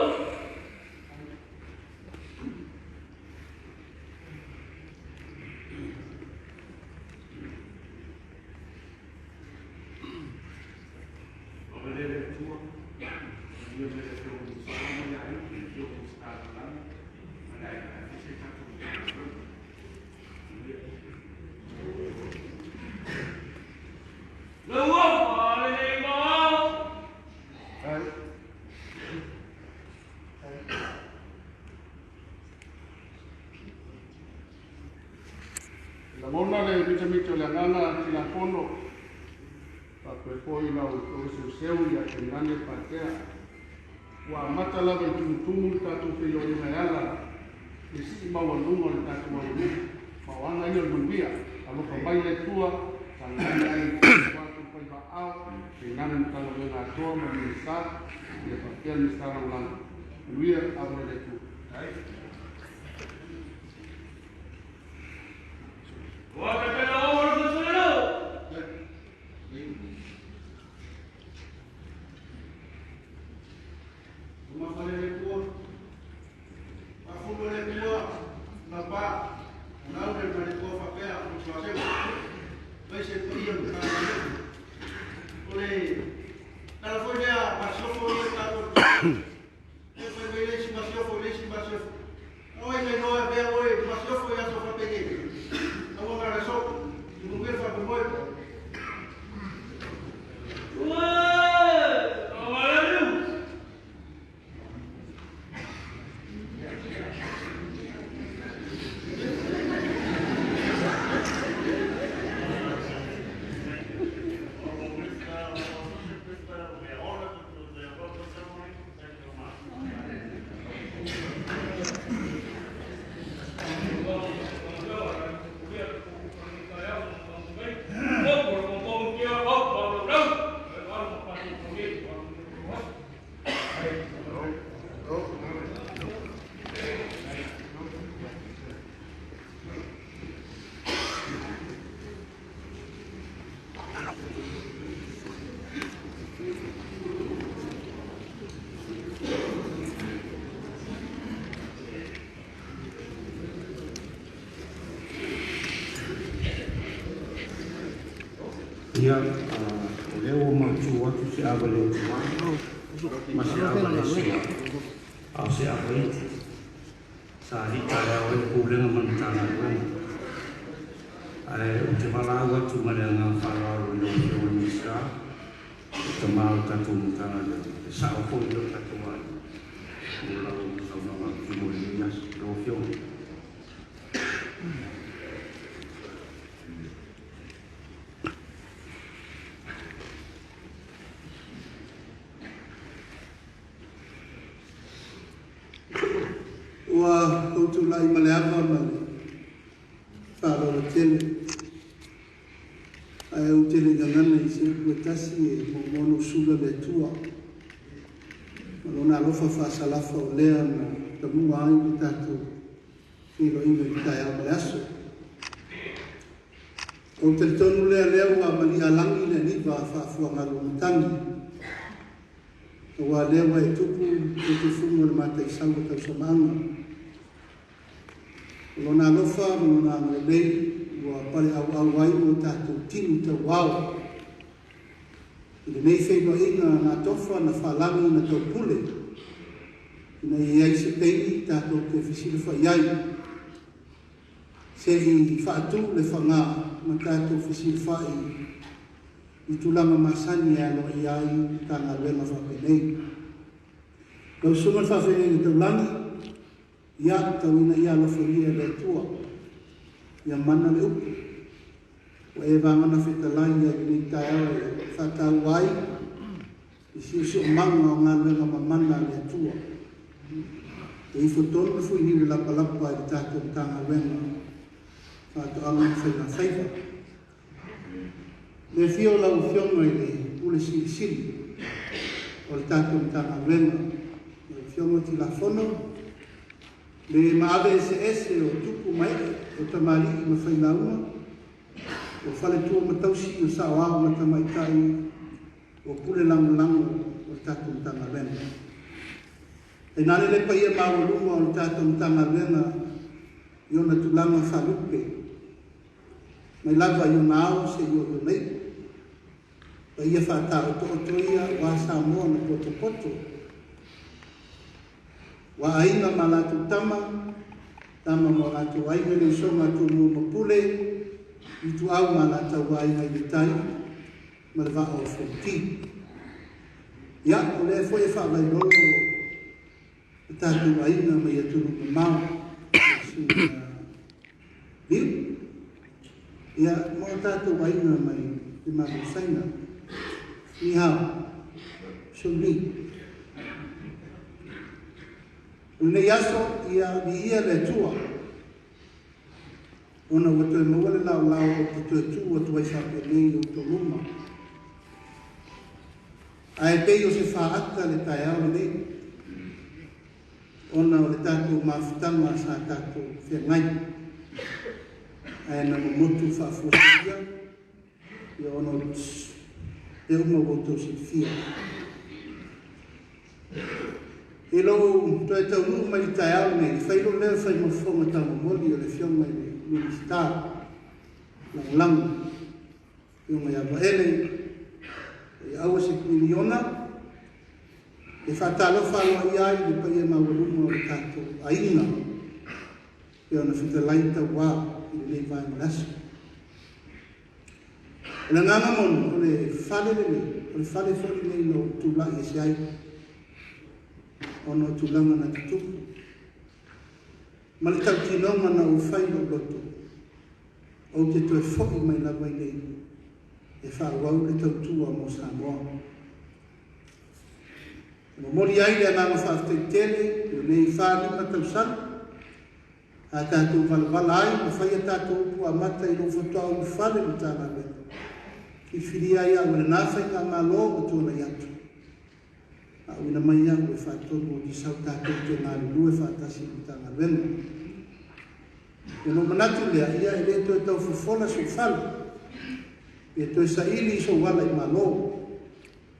La mona le mito le ngana tila fono. Pa koe poi na o seu ia ke ngane patea. Wa mata lava i tumutumu tātou whio i mai ala. I si maua nungo le tātou maua nungo. Mawanga i o nungia. Alofa mai le tua. Ka ngane ai watu pai ma au. Ke ngane mtala le ngā toa ma ni sa. Ia patea ni sa na ulanga. Nuia aure le tua. Ia, o leo matu atu se awa leo ma se awa le sua au se awa iti sa hita leo e kulenga manutanga luenga o te walau atu ma lea ngā whalaro leo leo nisa te mau tatu mutanga leo sa o koi leo tatu mai o lau mga kimo lias leo fio Ua outu lai ma le awa ma le whāroa tele. Ai au tele ngangana i se kua tasi e momono sula le tua. Malona alofa whaasalafa o lea na tamua ai ki tātou whiro inga ki tai au le aso. O te tonu lea lea ua mani alangi le niwa whaafua ngaro matangi. Ua lea wa e tupu e te fungo le mata i sango tau samanga. Lona alofa, lona amalei, ua pare au ai o tātou tinu tau wau. I le nei whenua inga nā tofa na whalangi na tau pule. Ina i ai se peini tātou te whisira whaiai. Se i whaatu le whanga ma tātou whisira whai. I tulanga masani e alo i ai tāna wena whapenei. Kau sunga whawhenei ni tau langi. Ia tauina ia loforia le tua. Ia mana le upu. O e vangana whetalai ia ni tae au e whatau ai. I si usi o manga o ngā lenga mamana le tua. E i whotonu fu i niwe lapalapa i tātou tanga wenga. Whatau anga whena whaiva. Le fio lau fionga i le ule siri siri. o le tātou tanga wenga. O fiongo ti la fono, le maave ese o tupu mai, o tamari i mawhaina uma, o whale tua matausi o sa wao mata maitai, o pule lango o le tātou tanga wenga. E nane le paia mawaluma o le tātou tanga wenga, i ona tulanga whalupe, mai lava i ona au se i o nei, pa ia whātau to'otoia wa Samoa na poto. Wa aina ma lātou tama mo lātou aina le songa tu mo mapule, i tu au ma lātou aina i tai, ma le wao whoti. Ia, o le foi e whawai rono, i tātou aina mai atunu ma mau, liu. Ia, mo tātou aina mai i mahu saina, ni hao, so ni. Une yaso ia ni ia le tua. Ona watu e mawale lau o te tua tua isa pe nei o to luma. Ai pei o se whaata le tai au nei. Ona o le tātou mawhitama sa tātou whengai. Ai na momotu whaafuasia. Ia ona o te uma woto si fia. E lo to e tau nuu mai tai au nei, whairo leo whai mawhonga tau moli o le whionga i le ministar, lang, i o mai awa ele, e awa se kuiliona, e whatalo whaloa i ai, le pai e mawaluma o le tātou aina, e ona whitalai tau wā, i le nei vai malasu. E la nganga monu, o le whale whale nei no tūla i se ai, ono tulanga na tutupu. Ma le tau tinonga na uwhai no loto. O te toe whoki mai la mai nei. E whāwau le tau tua mo Samoa. Mo mori ai le anama whaaftei tele, o nei whālima tau sana. A tātou wala ai, ma whai a tātou upu a mata i rofotoa u whale ni tāna lena. Ki whiri ai au le nāwhai ngā malo o tōna iatu. A una mai au e whātono o di sau tātou te ngā lulu e whātasi i tāna wena. E no manatu lea, ia e le toi tau fufola so whala. E toi sa ili so wala i malo.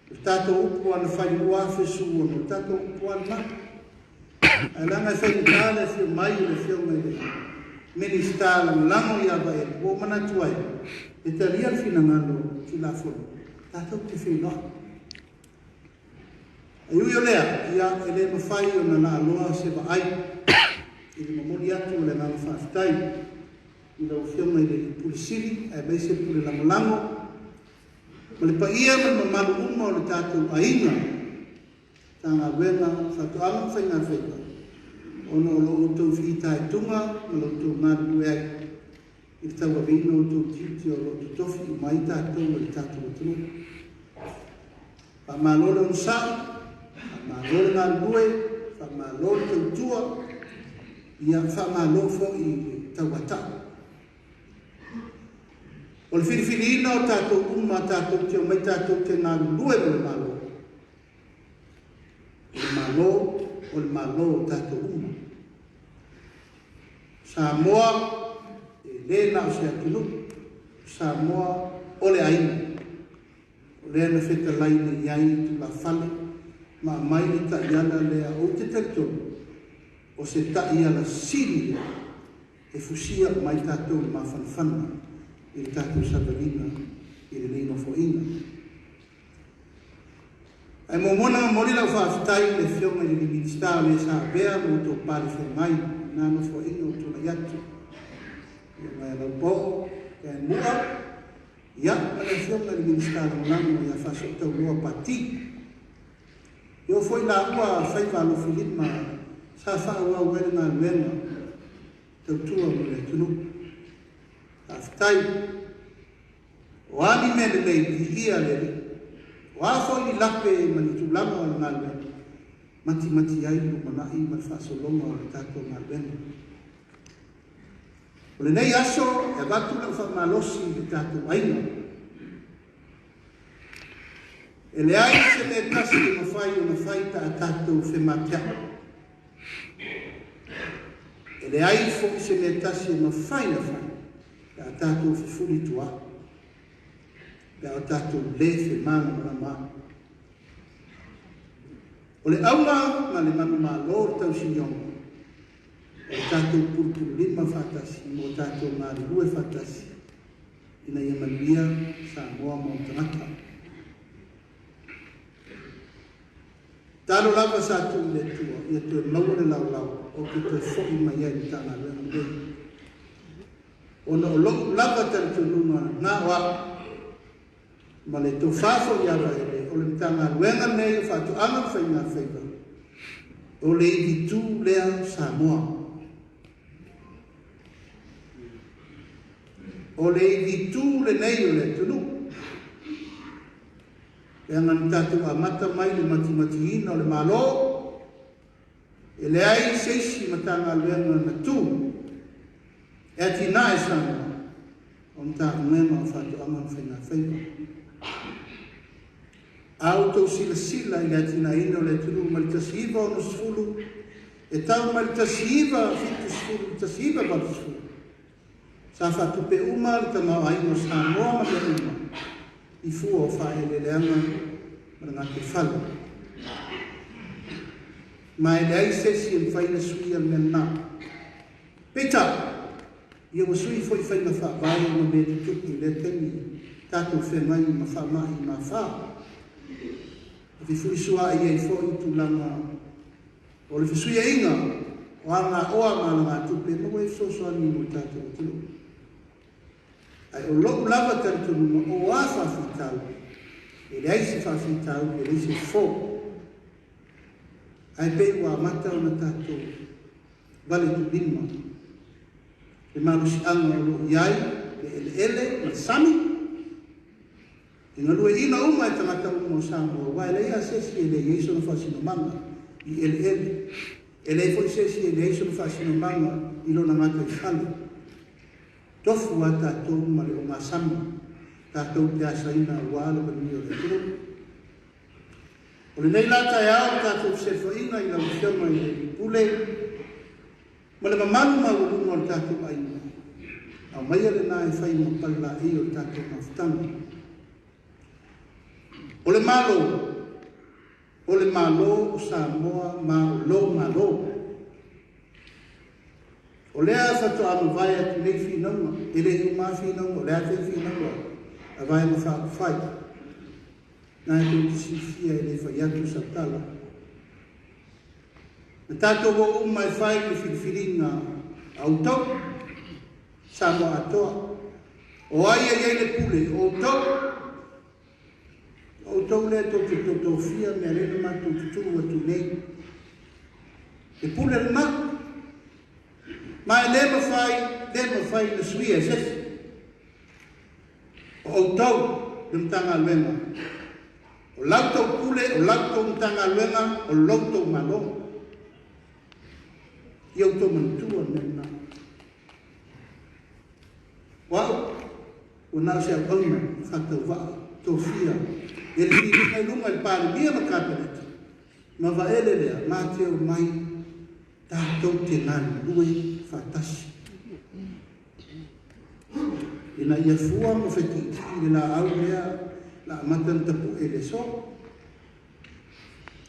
E tātou upu ana whai uafe suo no tātou upu ana mata. A langa e whai tāle e whio mai le whio mai le. Ministar lango i awa e o manatu ai. E te ria whina ngano ki la whono. Tātou te whinoa. E ui o lea, ia e le mawhai o na la aloa se wa ai, i le mamoni atu o le ngana whaafitai, i lau whionga i le pulisiri, e mei se pule langolango, ma le pa ia ma mamalu uma o le tātou aina, tā ngā wenga, whatu ama whainga whainga, ono o lo utou whita e tunga, ma lo utou ngā rue ai, i tau a vino o utou tiuti o lo tutofi, i mai tātou o le tātou o tunu. Pa malole un sāu, Malole ngā rue, wha malole tau tua, ia wha malole fo i tau ata. O le whiriwhiri ina o tātou uma, tātou te o mai tātou te ngā rue o le malole. O le malole tātou uma. Samoa, e lena o se atunu, Samoa o le aina. O le ana wheta laine iai tu la whale, ma mai ni ta iana lea o te teritoru, o se ta iana siri lea, e fusia mai tātou ma whanwhana, i tātou sabarina, i le reino foina. Ai mo mona mori lau whaafitai le whionga i le ministar le sa bea mo tō pāre whengai, nāno foina o tōna iatu, i mai lau po, e mua, ia, le whionga i le ministar o lango i a whaso tau roa pati, Yo foi na ua fai valo Filip ma sa fa ua wena na wena tau tua mo le tunu. Aftai o ani me le i ia le o a foi ni lape mani tu lama o na wena mati ai no mana i ma fa so longa o tato na wena. O le nei aso e vatu na fa malosi le tato aina. E le ai se le tasi e mawhai o mawhai ta a tātou whematea. E le ai fo se le tasi e mawhai na whai ta a tātou whiwhuri tua. Ta a tātou le whemana mana maa. O le aula ma le manu maa lor tau sinionga. O le tātou purpuru lima whatasi, mo tātou ngāri rue whatasi. Ina ia manuia sa moa mo tangata. Talo lava sa tu le tua, ia tu maua le lau lau, o ki te whoki mai ai ni tāna lea mei. O na o lava tala tu nunga ngā wa, ma le tō whāwho i awa ele, o le mitanga luenga nei o whātu anga whai ngā whaiva. O le i tū lea sa moa. O le i tū le nei o le tunu. E ngani tātou a mata mai le mati ina o le malo. E le ai seisi matanga luenga na tū. E ati nā e sana. O mta ngema o whātu anga whainga whainga. Auto sila i ati nā ina o le tunu malitasiva o nusfulu. E tau malitasiva fitu sfulu, tasiva balu sfulu. Sa whatupe uma le tamau aino sa moa ma le uma. I fua o whae le leanga ma ngā te whalu. Ma e le ai sesi e mwhaina sui al mea nā. Peta, ia wa sui foi whaina whaai ma me te tuki le temi tātou whengai ma whamai ma wha. Te fui sua i e fo i tu langa. O le fisui e inga, o anga oa ma ngā tupe, ma wai so soa ni mo tātou tilo. Ai o lo lava tanto no o afa fitau. E lei se fa fitau, e lei se fo. Ai pe wa mata o tato. Vale tu lima. E malusi anga o iai, e ele, ma sami. E ngalu e ina uma e tangata umo sambo. Wa ele ia sesi e le yeso no fasino manga. I ele. E lei foi sesi e le yeso no fasino manga. Ilo na mata i fale. Tofu a tātou mare o ngā sami, tātou te asaina wāla pa ni o le turu. O le nei lata e ao tātou sefaina i la usiama i le pule, ma le mamalu ma urunga o tātou aina. Au maia le nā e whai ma pala i o tātou mawhtanga. O le malo o Samoa ma o lo malo. O lea whatu amu vai atu nei whinanga, e le hu maa whinanga, o lea te whinanga, a vai ma whaku whai. Nā e tō tisi whia e le whai atu sa tala. Na tātou o umai whai ni whiriwhiringa au tau, sa mo atoa. O ai e le pule, o tau le tō te tō whia mea le ma tō tuturu atu nei. E pule le mā. Ma e le mawhai na sui e sesi. O tau le mtanga luenga. O lautou pule, o lautou mtanga luenga, o lautou malong. I au tau mantua mena. Wau, o nao se au auna, whatau waa, tō whia. E le whiri kai lunga i pāri mia ma kāpeneti. Ma wa ele lea, mā te au mai, tātou te ngāni rue, fatasi. Ina ia fua mo whetiti i la au lea la amatan tapu e le so.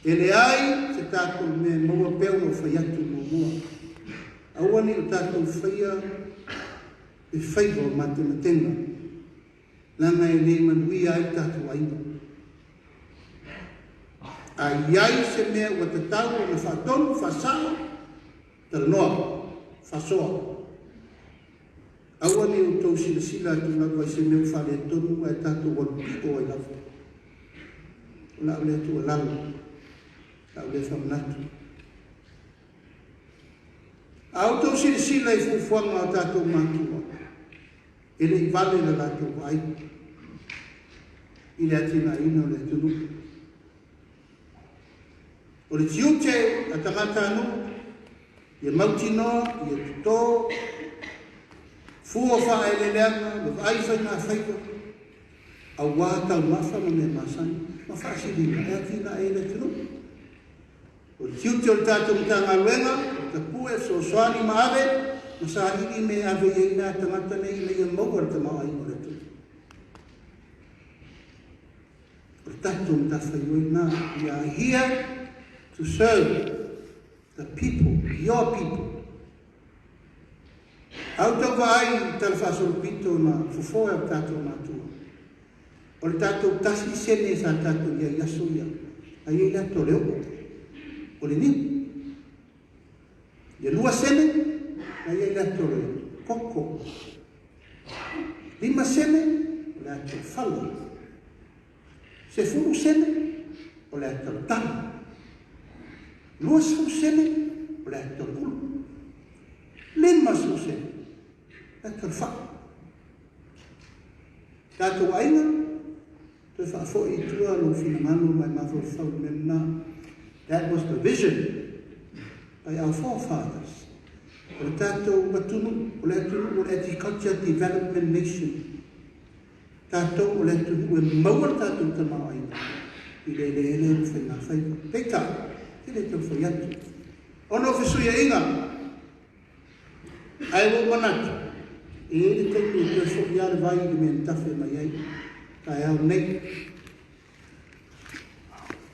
E le ai se tātou me maua peo o whaiatu mo mua. Auani o tātou whaia e whaiva o matematenga. Langa e le manui ai tātou aina. A iai se mea ua te tau o na whatonu, whasao, tala noa, whasoa. Aua ni o tau sila tu lawa i se meu whare tonu e tātou walupi o ai lawa. O lau lea tu a lalu, lau lea whamanatu. Au tau sila i fufuanga o tātou mātua. E le i vale la tātou ai. I le atina ina o le tunu. O le tiute a tangata anu, ia mautinoa, ia tuto, fua wha e le leanga, le vai whainga whaika, a wā tau mawha ma me masani. ma whaasirika, ea tina e le tino. O tiuti o le tātou mtanga luenga, o te pue so soani maave, ma sa hiri me ave e ina tangata nei me ia maua te maa i mora tu. O tātou mtawhai uina, we are here to serve the people, your people. Au tau vai tala whaasoro pito na fufoe au tātou mātua. O le tātou tasi sene sa tātou ia yaso ia. A ia ia to leo. O le ni. Ia lua sene, a ia ia to leo. Koko. 5 sene, o le ato whala. Se furu sene, o le ato tana. 2 sene, o le ato ulu. 5 sene. Ato wha. Tātou aina, te wha fo I tua lo fina manu mai mawhau whau mena. That was the vision by our forefathers. O le tātou matunu, o le atunu o le Agriculture Development Nation. Tātou o le atunu e maua tātou ta mau aina. I le ele o whaina whaika. Peka, te le tau whai atu. Ono whesuia inga. Ai wo manatu. E ele tenu te whaia vai I me tawhi mai ai. Kai au nei.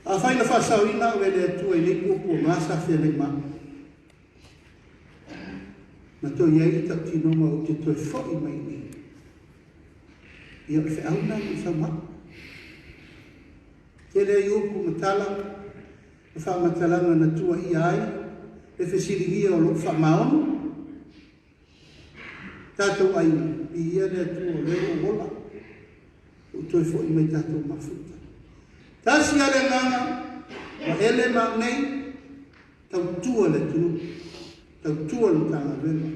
A whaina whasauina o ele atua I nei kupu o ngāsa whia nei maa. Ma tō iei ta tinoma o te toi whoi mai ni. Ia o whiauna I sa maa. Te le iupu matala. E wha matalanga na tua I ai. E whesirigia o lo wha maonu. Tātou aina, I ia le atua leo o wola. O toi fo I mai tātou mafuta. Tasi ale nganga, ma ele ma nei, tau tua le tu, tau tua le tanga vema.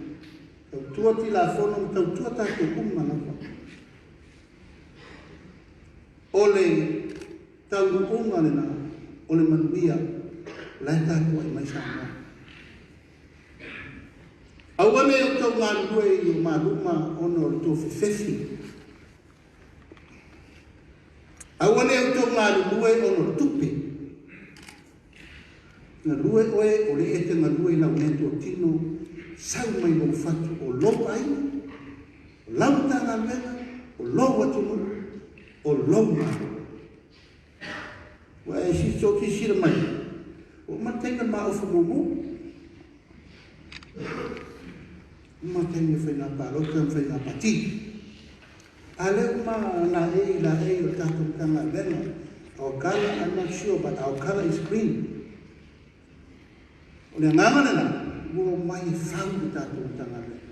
Tau tua ti la fono, tau tua tātou kuma nafa. Ole tau unga le na, ole manuia, lai tātou ai mai sama. Awane o tau ngā lue I o maruma ono le tō whiwhewi. Awane o tau ngā lue ono le tupe. Ngā lue oe o le ete ngā lue lau neto o tino sau mai o whatu o lopa ai, o lauta ngā mena, o loa tunu, o loa. Wa e si tō ki sira mai. O matenga ma o whamumu. Ma tenga whaina pārota, whaina pati. Ale uma na e la e o tātou tanga vena. Our color, I'm not sure, but our color is green. O le nganga nena, ua mai whau o tātou tanga vena.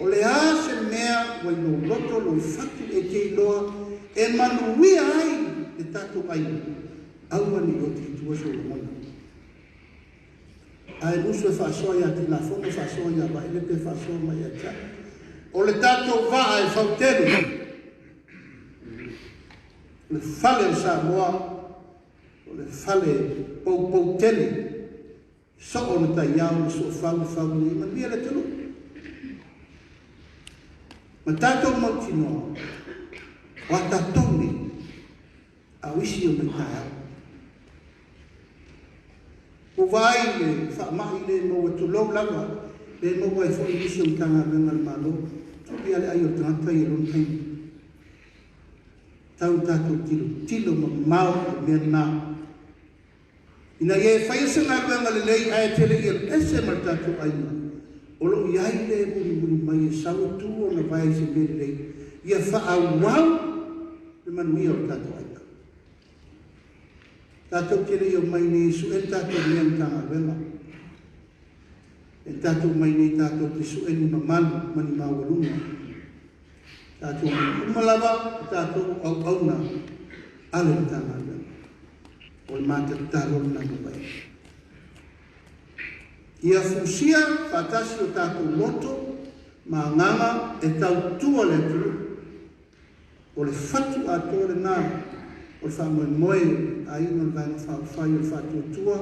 O le ase mea, wai no roto, lo whatu e te loa, e manuia ai le tātou ai. Aua ni o te tua so le mona. Ai ruso e whasoia te la fonga whasoia ba ele te whasoa mai a tia. O le tātou waa e whautelu. Le whale o Samoa, o le whale pou tele. So o le tai iau le so whau ni ma mia le telu. Ma tātou mautinoa, wa tātouni, a wisi o me tai au. O vai le whaamahi le mo tu lau lava, le mo wai fo inisi o tanga venga le malo, tupi ale ai o tangata I ron taimi. Tau tātou tilo ma mau o mea nā. Ina e whaiasa ngā venga le lei ae tele I el ese ma tātou aina. O lo I ai le muri mai e sau tu o na vai se mele lei. Ia wha wau le manuia o tātou aina. Tātou kere I o mai ni su e tātou mea tanga vela. E tātou mai ni tātou te su e ni mamanu mani mawalunga. Tātou umalawa, tātou au auna ale tanga vela. O le mata tātou na mabai. Ia fusia whatasi o tātou loto ma nganga e tau tua le turu. O le whatu a tōre nā. O wha moe a ino le vaina whai o whatu tua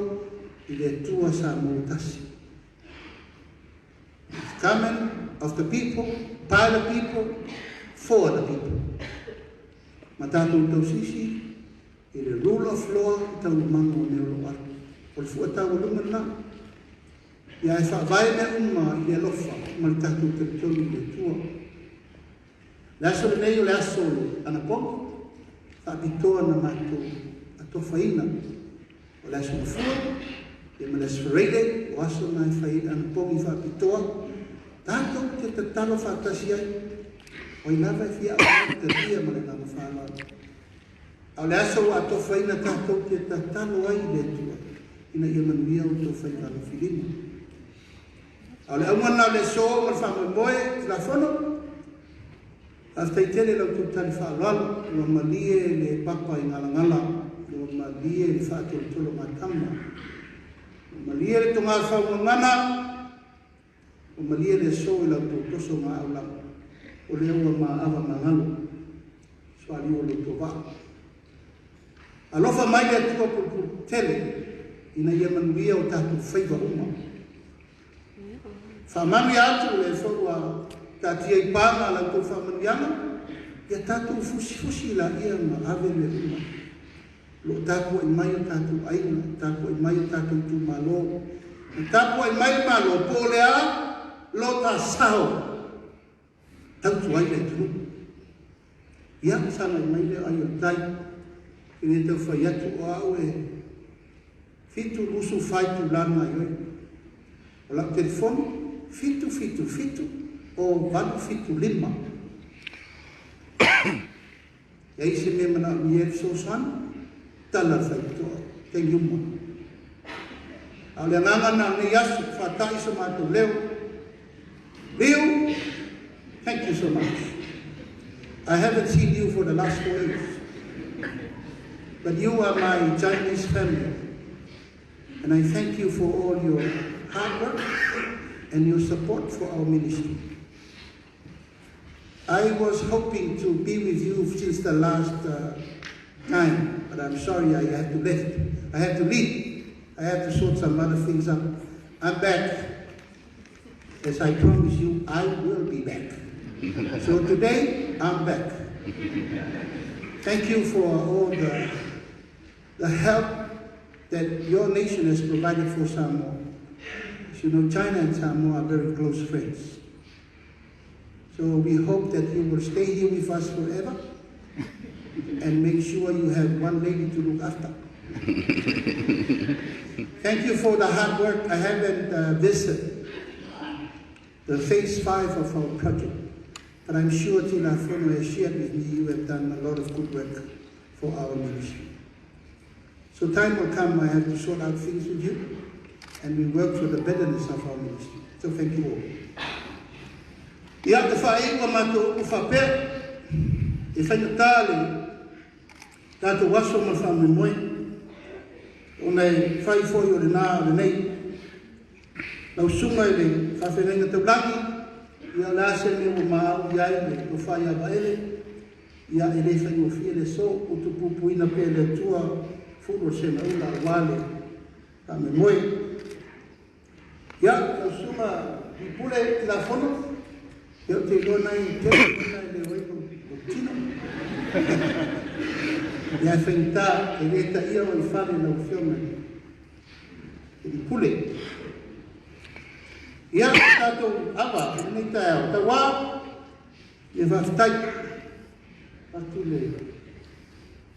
I le tua sa mōtasi. It's coming of the people, by the people, for the people. ma tātou tau sisi, i le rule of law, tau mango o neolo atu. O le fua tau lunga na, ia e whaavai me uma i le lofa, ma le tātou teritoli le tua. Le aso le nei o le aso ana pongo, whaapitoa na mātou a tofaina, o le aso na fua, le malas ferreide, o aso na e whaina ana pongo i whaapitoa, tātou te tatalo whaatasi ai, o i lava e fia o te ria ma le nama whanau. Au le aso a tofaina tātou te tatalo ai le tua, ina ia manuia o tofaina lo filima. Au le aumana le so ma le whamoe la whono, aftai tele lau tutari whaalalu, ua malie le papa i ngalangala, ua malie le whaatolo matama, ua malie le tonga whaumangana, ua malie le so i lau totoso ngā aulama. O le ua maawa mangalu, swali o le tova. Alofa mai le tua pulpul tele, ina ia manuia o tātou whaiva uma. Whamani atu le whaua tātia i pāna la tō whamaniana, ia tātou fusi la ia ma ave le uma. Lo tāpua i mai o tātou aina, tāpua i mai o tātou tū malo, tāpua i mai malo, pōlea, lo tā sao. Tautu ai le tunu. Ia sana i mai le ai o tai. Kene tau whai atu o au e fitu lusu whaitu lana i oi. O la telefoni, fitu o vanu fitu lima. Ia isi me mana mi e so san, tala whaitoa, te yuma. Au le ngangana ne yasu whatai sa mātou leo. Leo, thank you so much. I haven't seen you for the last 4 years. But you are my Chinese family. And I thank you for all your hard work and your support for our ministry. I was hoping to be with you since the last time, but I'm sorry I had to leave. I had to sort some other things up. I'm back. As I promise you, I will be back. So today, I'm back. Thank you for all the help that your nation has provided for Samoa. As you know, China and Samoa are very close friends. So we hope that you will stay here with us forever and make sure you have one lady to look after. Thank you for the hard work. I haven't visited the phase 5 of our project. But I'm sure Tina Fono has shared with me, you have done a lot of good work for our ministry. So time will come, I have to sort out things with you, and we work for the betterness of our ministry. So thank you all. Ia te whae ua mato uku whapea, e whainatale, tātou waso ma whame moe, o nei whai fwoi o le nā o le nei, lau sunga e le whawhenenga tau langi, ia la se me o mau ia le o fai ava ele ia ele fai o fie le so o tu pupuina pe le tua furo se na ula wale ka me moe ia o suma i pule la fono ia te lona i te lona i le oiko o tino ia fenta e le ta ia o i fale na ufiona i pule ia tātou awa, nei tai au, ta wā, e whaftai, atu le,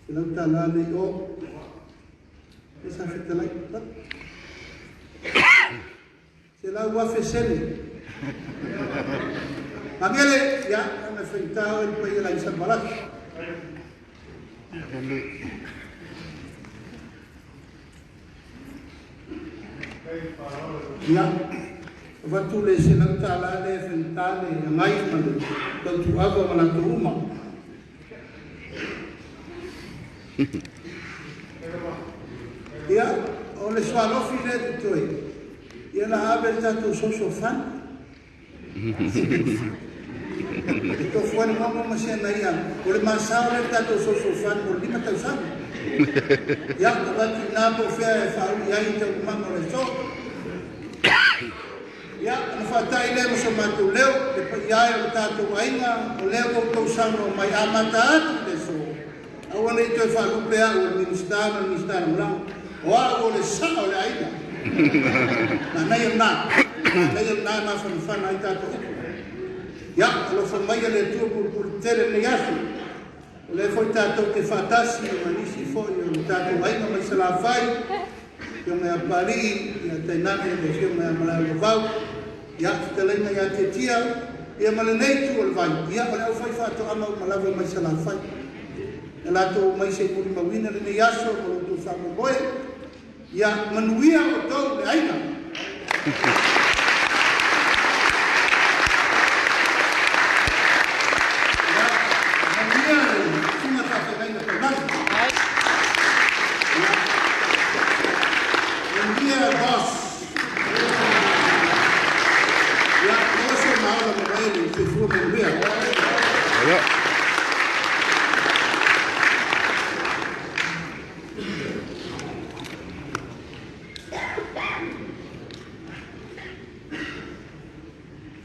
se lau tā la le o, e sa whita lai, se lau wafe sele, angele, ia, ana whita o i pai lai sa malat, ia, watu le se lau tā la le whintale, a ngai manu, tau tu awa mana tu uma. Ia, o le swalofi le tu toi, ia la abe tātou social fund, e to fuani mamo masia na ia, o le masao le tātou social fund, o lima tau sabu. Ia, o watu nāpo fea e whau iai tau mamo le so, ia, ana whātai leo so mātou leo, le pa iai o tātou ainga, o leo o tau sango mai amata atu le so. Awa nei toi whalupe a o ministara mrao. O a o le saa o le aina. Na nei o nā. Nei o nā ma whanawhana ai tātou iko. Ia, alo whamaia le tua puru tere nei asu. O le foi tātou te whatasi o manisi foi o tātou aina mai sala whai. Ia mea pari, ia tainane, ia mea malai o vau. Ia te leina ia te tia. Ia male nei tu o le vai. Ia male au whai whato ama o malawa mai sala whai. E lato mai se puri mawina le nei aso, o lo tu whamo moe. Ia manuia o tau le aina.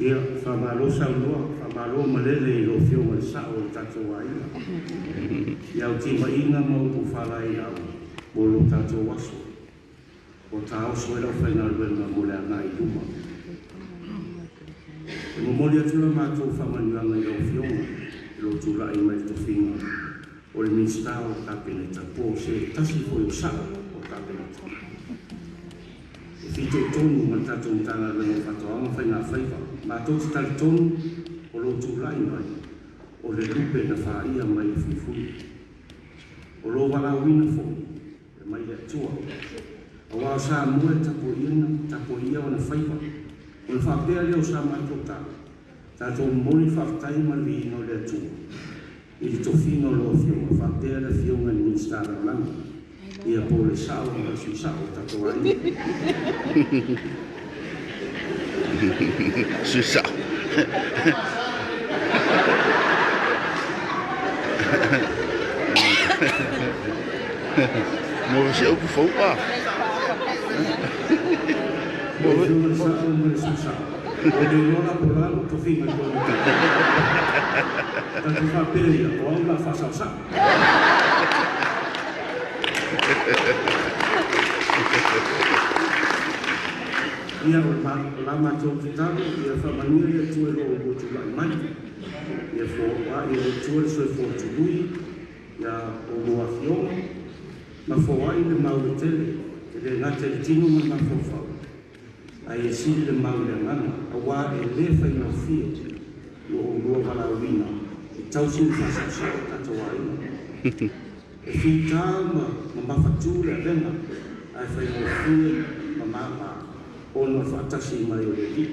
Ia, whamalo saunua, whamalo malele I lo whionga sao o tatou aina. Iau ti mainga mau ku whalai au, o lo tatou waso. O ta oso e lau whainga ruenga mo le ana I luma. E mo moli atula mātou whamanuanga I lo whionga, I lo tūlai mai to whinga. O le minstao kapeneta po se tasi foi o sao o kapeneta. Fito tonu ma tatou tanga leo whatoanga whainga whaiva. Ma tō te tali tonu o lo tūlai mai. O le lupe na whaia mai whiwhui. O lo wala wina fōi. E mai le tua. A wā sā mua tapo ia wana whaiva. O le whapea leo sā mai tō tā. Tātou mori whaftai ma li ino le tua. I li tofino lo whionga whapea le whionga ni minstara langa. Ia po le sao ma sui sao tato ai. Sui sao. Mo se o fo pa. Mo le sao ma le sui sao. O le rola po la to finga ko. Tato fa peria o la fa sao sao. Ia o lama tō te taro, ia whamania ia tue lo o tu lai mai. Ia fo a ia tue so fo tu lui, ia o loa whionga. Ma fo a i le mau tele, le ngate le tino ma fo whau. A ia si le mau le ngana, a wā e le whainga whio, lo o loa wala wina. I tausin whasasa o katoa ina. E whita ma mawhatu le renga, ai whainga whio ma mapa. Ona whaatasi mai o le li,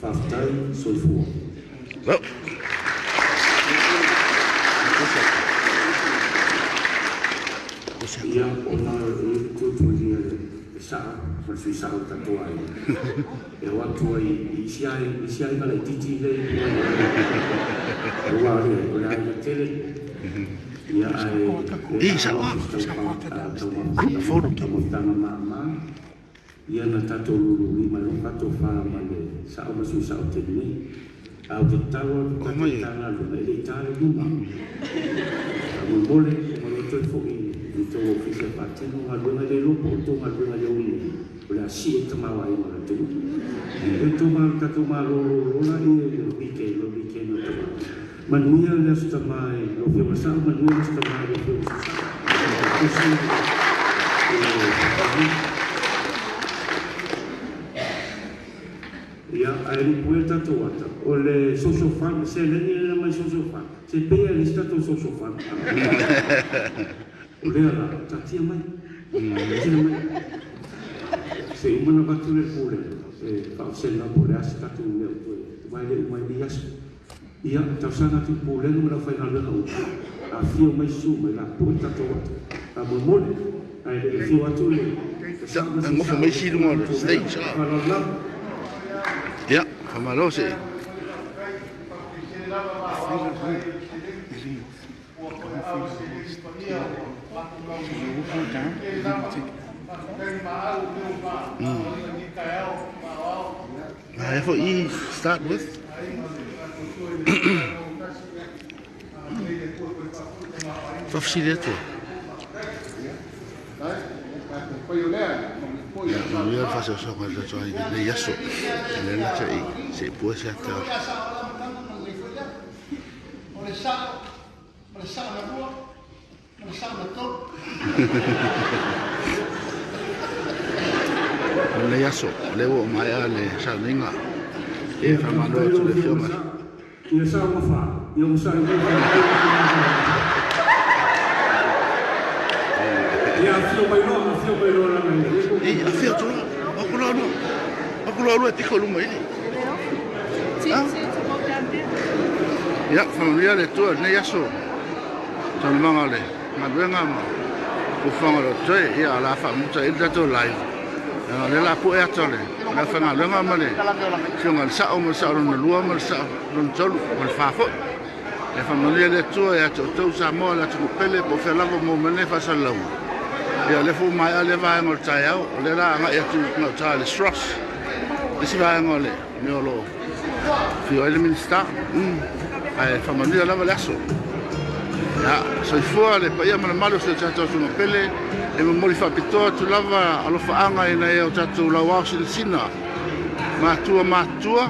whaftai soifua. Well. Ia ona tuturia e saa, ma sui sao tatoa ai. E watu ai isiai kala titi le, ua o le aina tele. Ia ai... Ei, sawa. Fono tamo maa. Ia na tatou lulu ma lo kato fa ma le sa o su sa o te ni au te talo ka te tanga lo le talo lu mo mole mo lo to fo I to ofisa partino ma lo le lo po to ma lo le uni la si te ma wa I ma te e to ma ka to ma lo la I lo bike no to ma nuia le sta mai lo che ma sa ma nuia sta mai lo che sa Ia, ai pue tato wata. O le social fund, se leni le mai social fund. Se pea le stato social fund. O le ala, tatia mai. Tina mai. Se umana batu le pule. Se kausena pule asi tatu leo pule. Vai le umai di asu. Ia, tausana tu pule no la fai na lena uta. A fio mai su, mai la pue tato wata. A momole. Ai le fio atu le. Ngofo mai si lungo le stage. Ja, whamalo se. What you start with? Fafsile tu. Ya, manuia fase so kwa tatu ai ne yaso. Ne la tai, se può se ata. Ole sa na rua, ole sa na to. Le yaso, le o mai ale sa ninga. E fa mano tu le fioma. Ia sa ma fa, ia usa i ko. Ia fio mai no la mai. E a fio tu, akulo e tiko luma ini. Ya, familia le tu ne yaso. Tan mangale, mabenga ma. Ku fanga lo toi ia la fa muta ida to live. Le la pu e tole. La fanga le ngamale. Sungal sa o mo sa ron lua mo sa ron tolu mo fa fo. Le familia le tu e to sa mo la tu pele po fe la mo mene fa sa lau. Ya le fu mai ale va ngol tai au, le la nga e tu no tai le stros. Isi va ngole, ne lo. Fio ele minsta. Ai familia la valaso. Ya, so fuori poi io me ne malo se c'è sono pelle e mi mori fa pitto tu lava allo fa anga e ne ho tanto la wasi del sina ma tua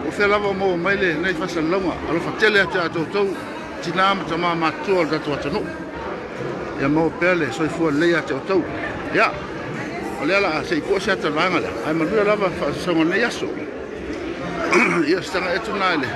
o fe lava mo mele ne fa salama allo fa tele a to tinam tama ma tua da tua no ya mo pelle so fuori lei a to ya ole la sei ko se ta langa ai ma due lava fa sono ne yaso io sta e tu nale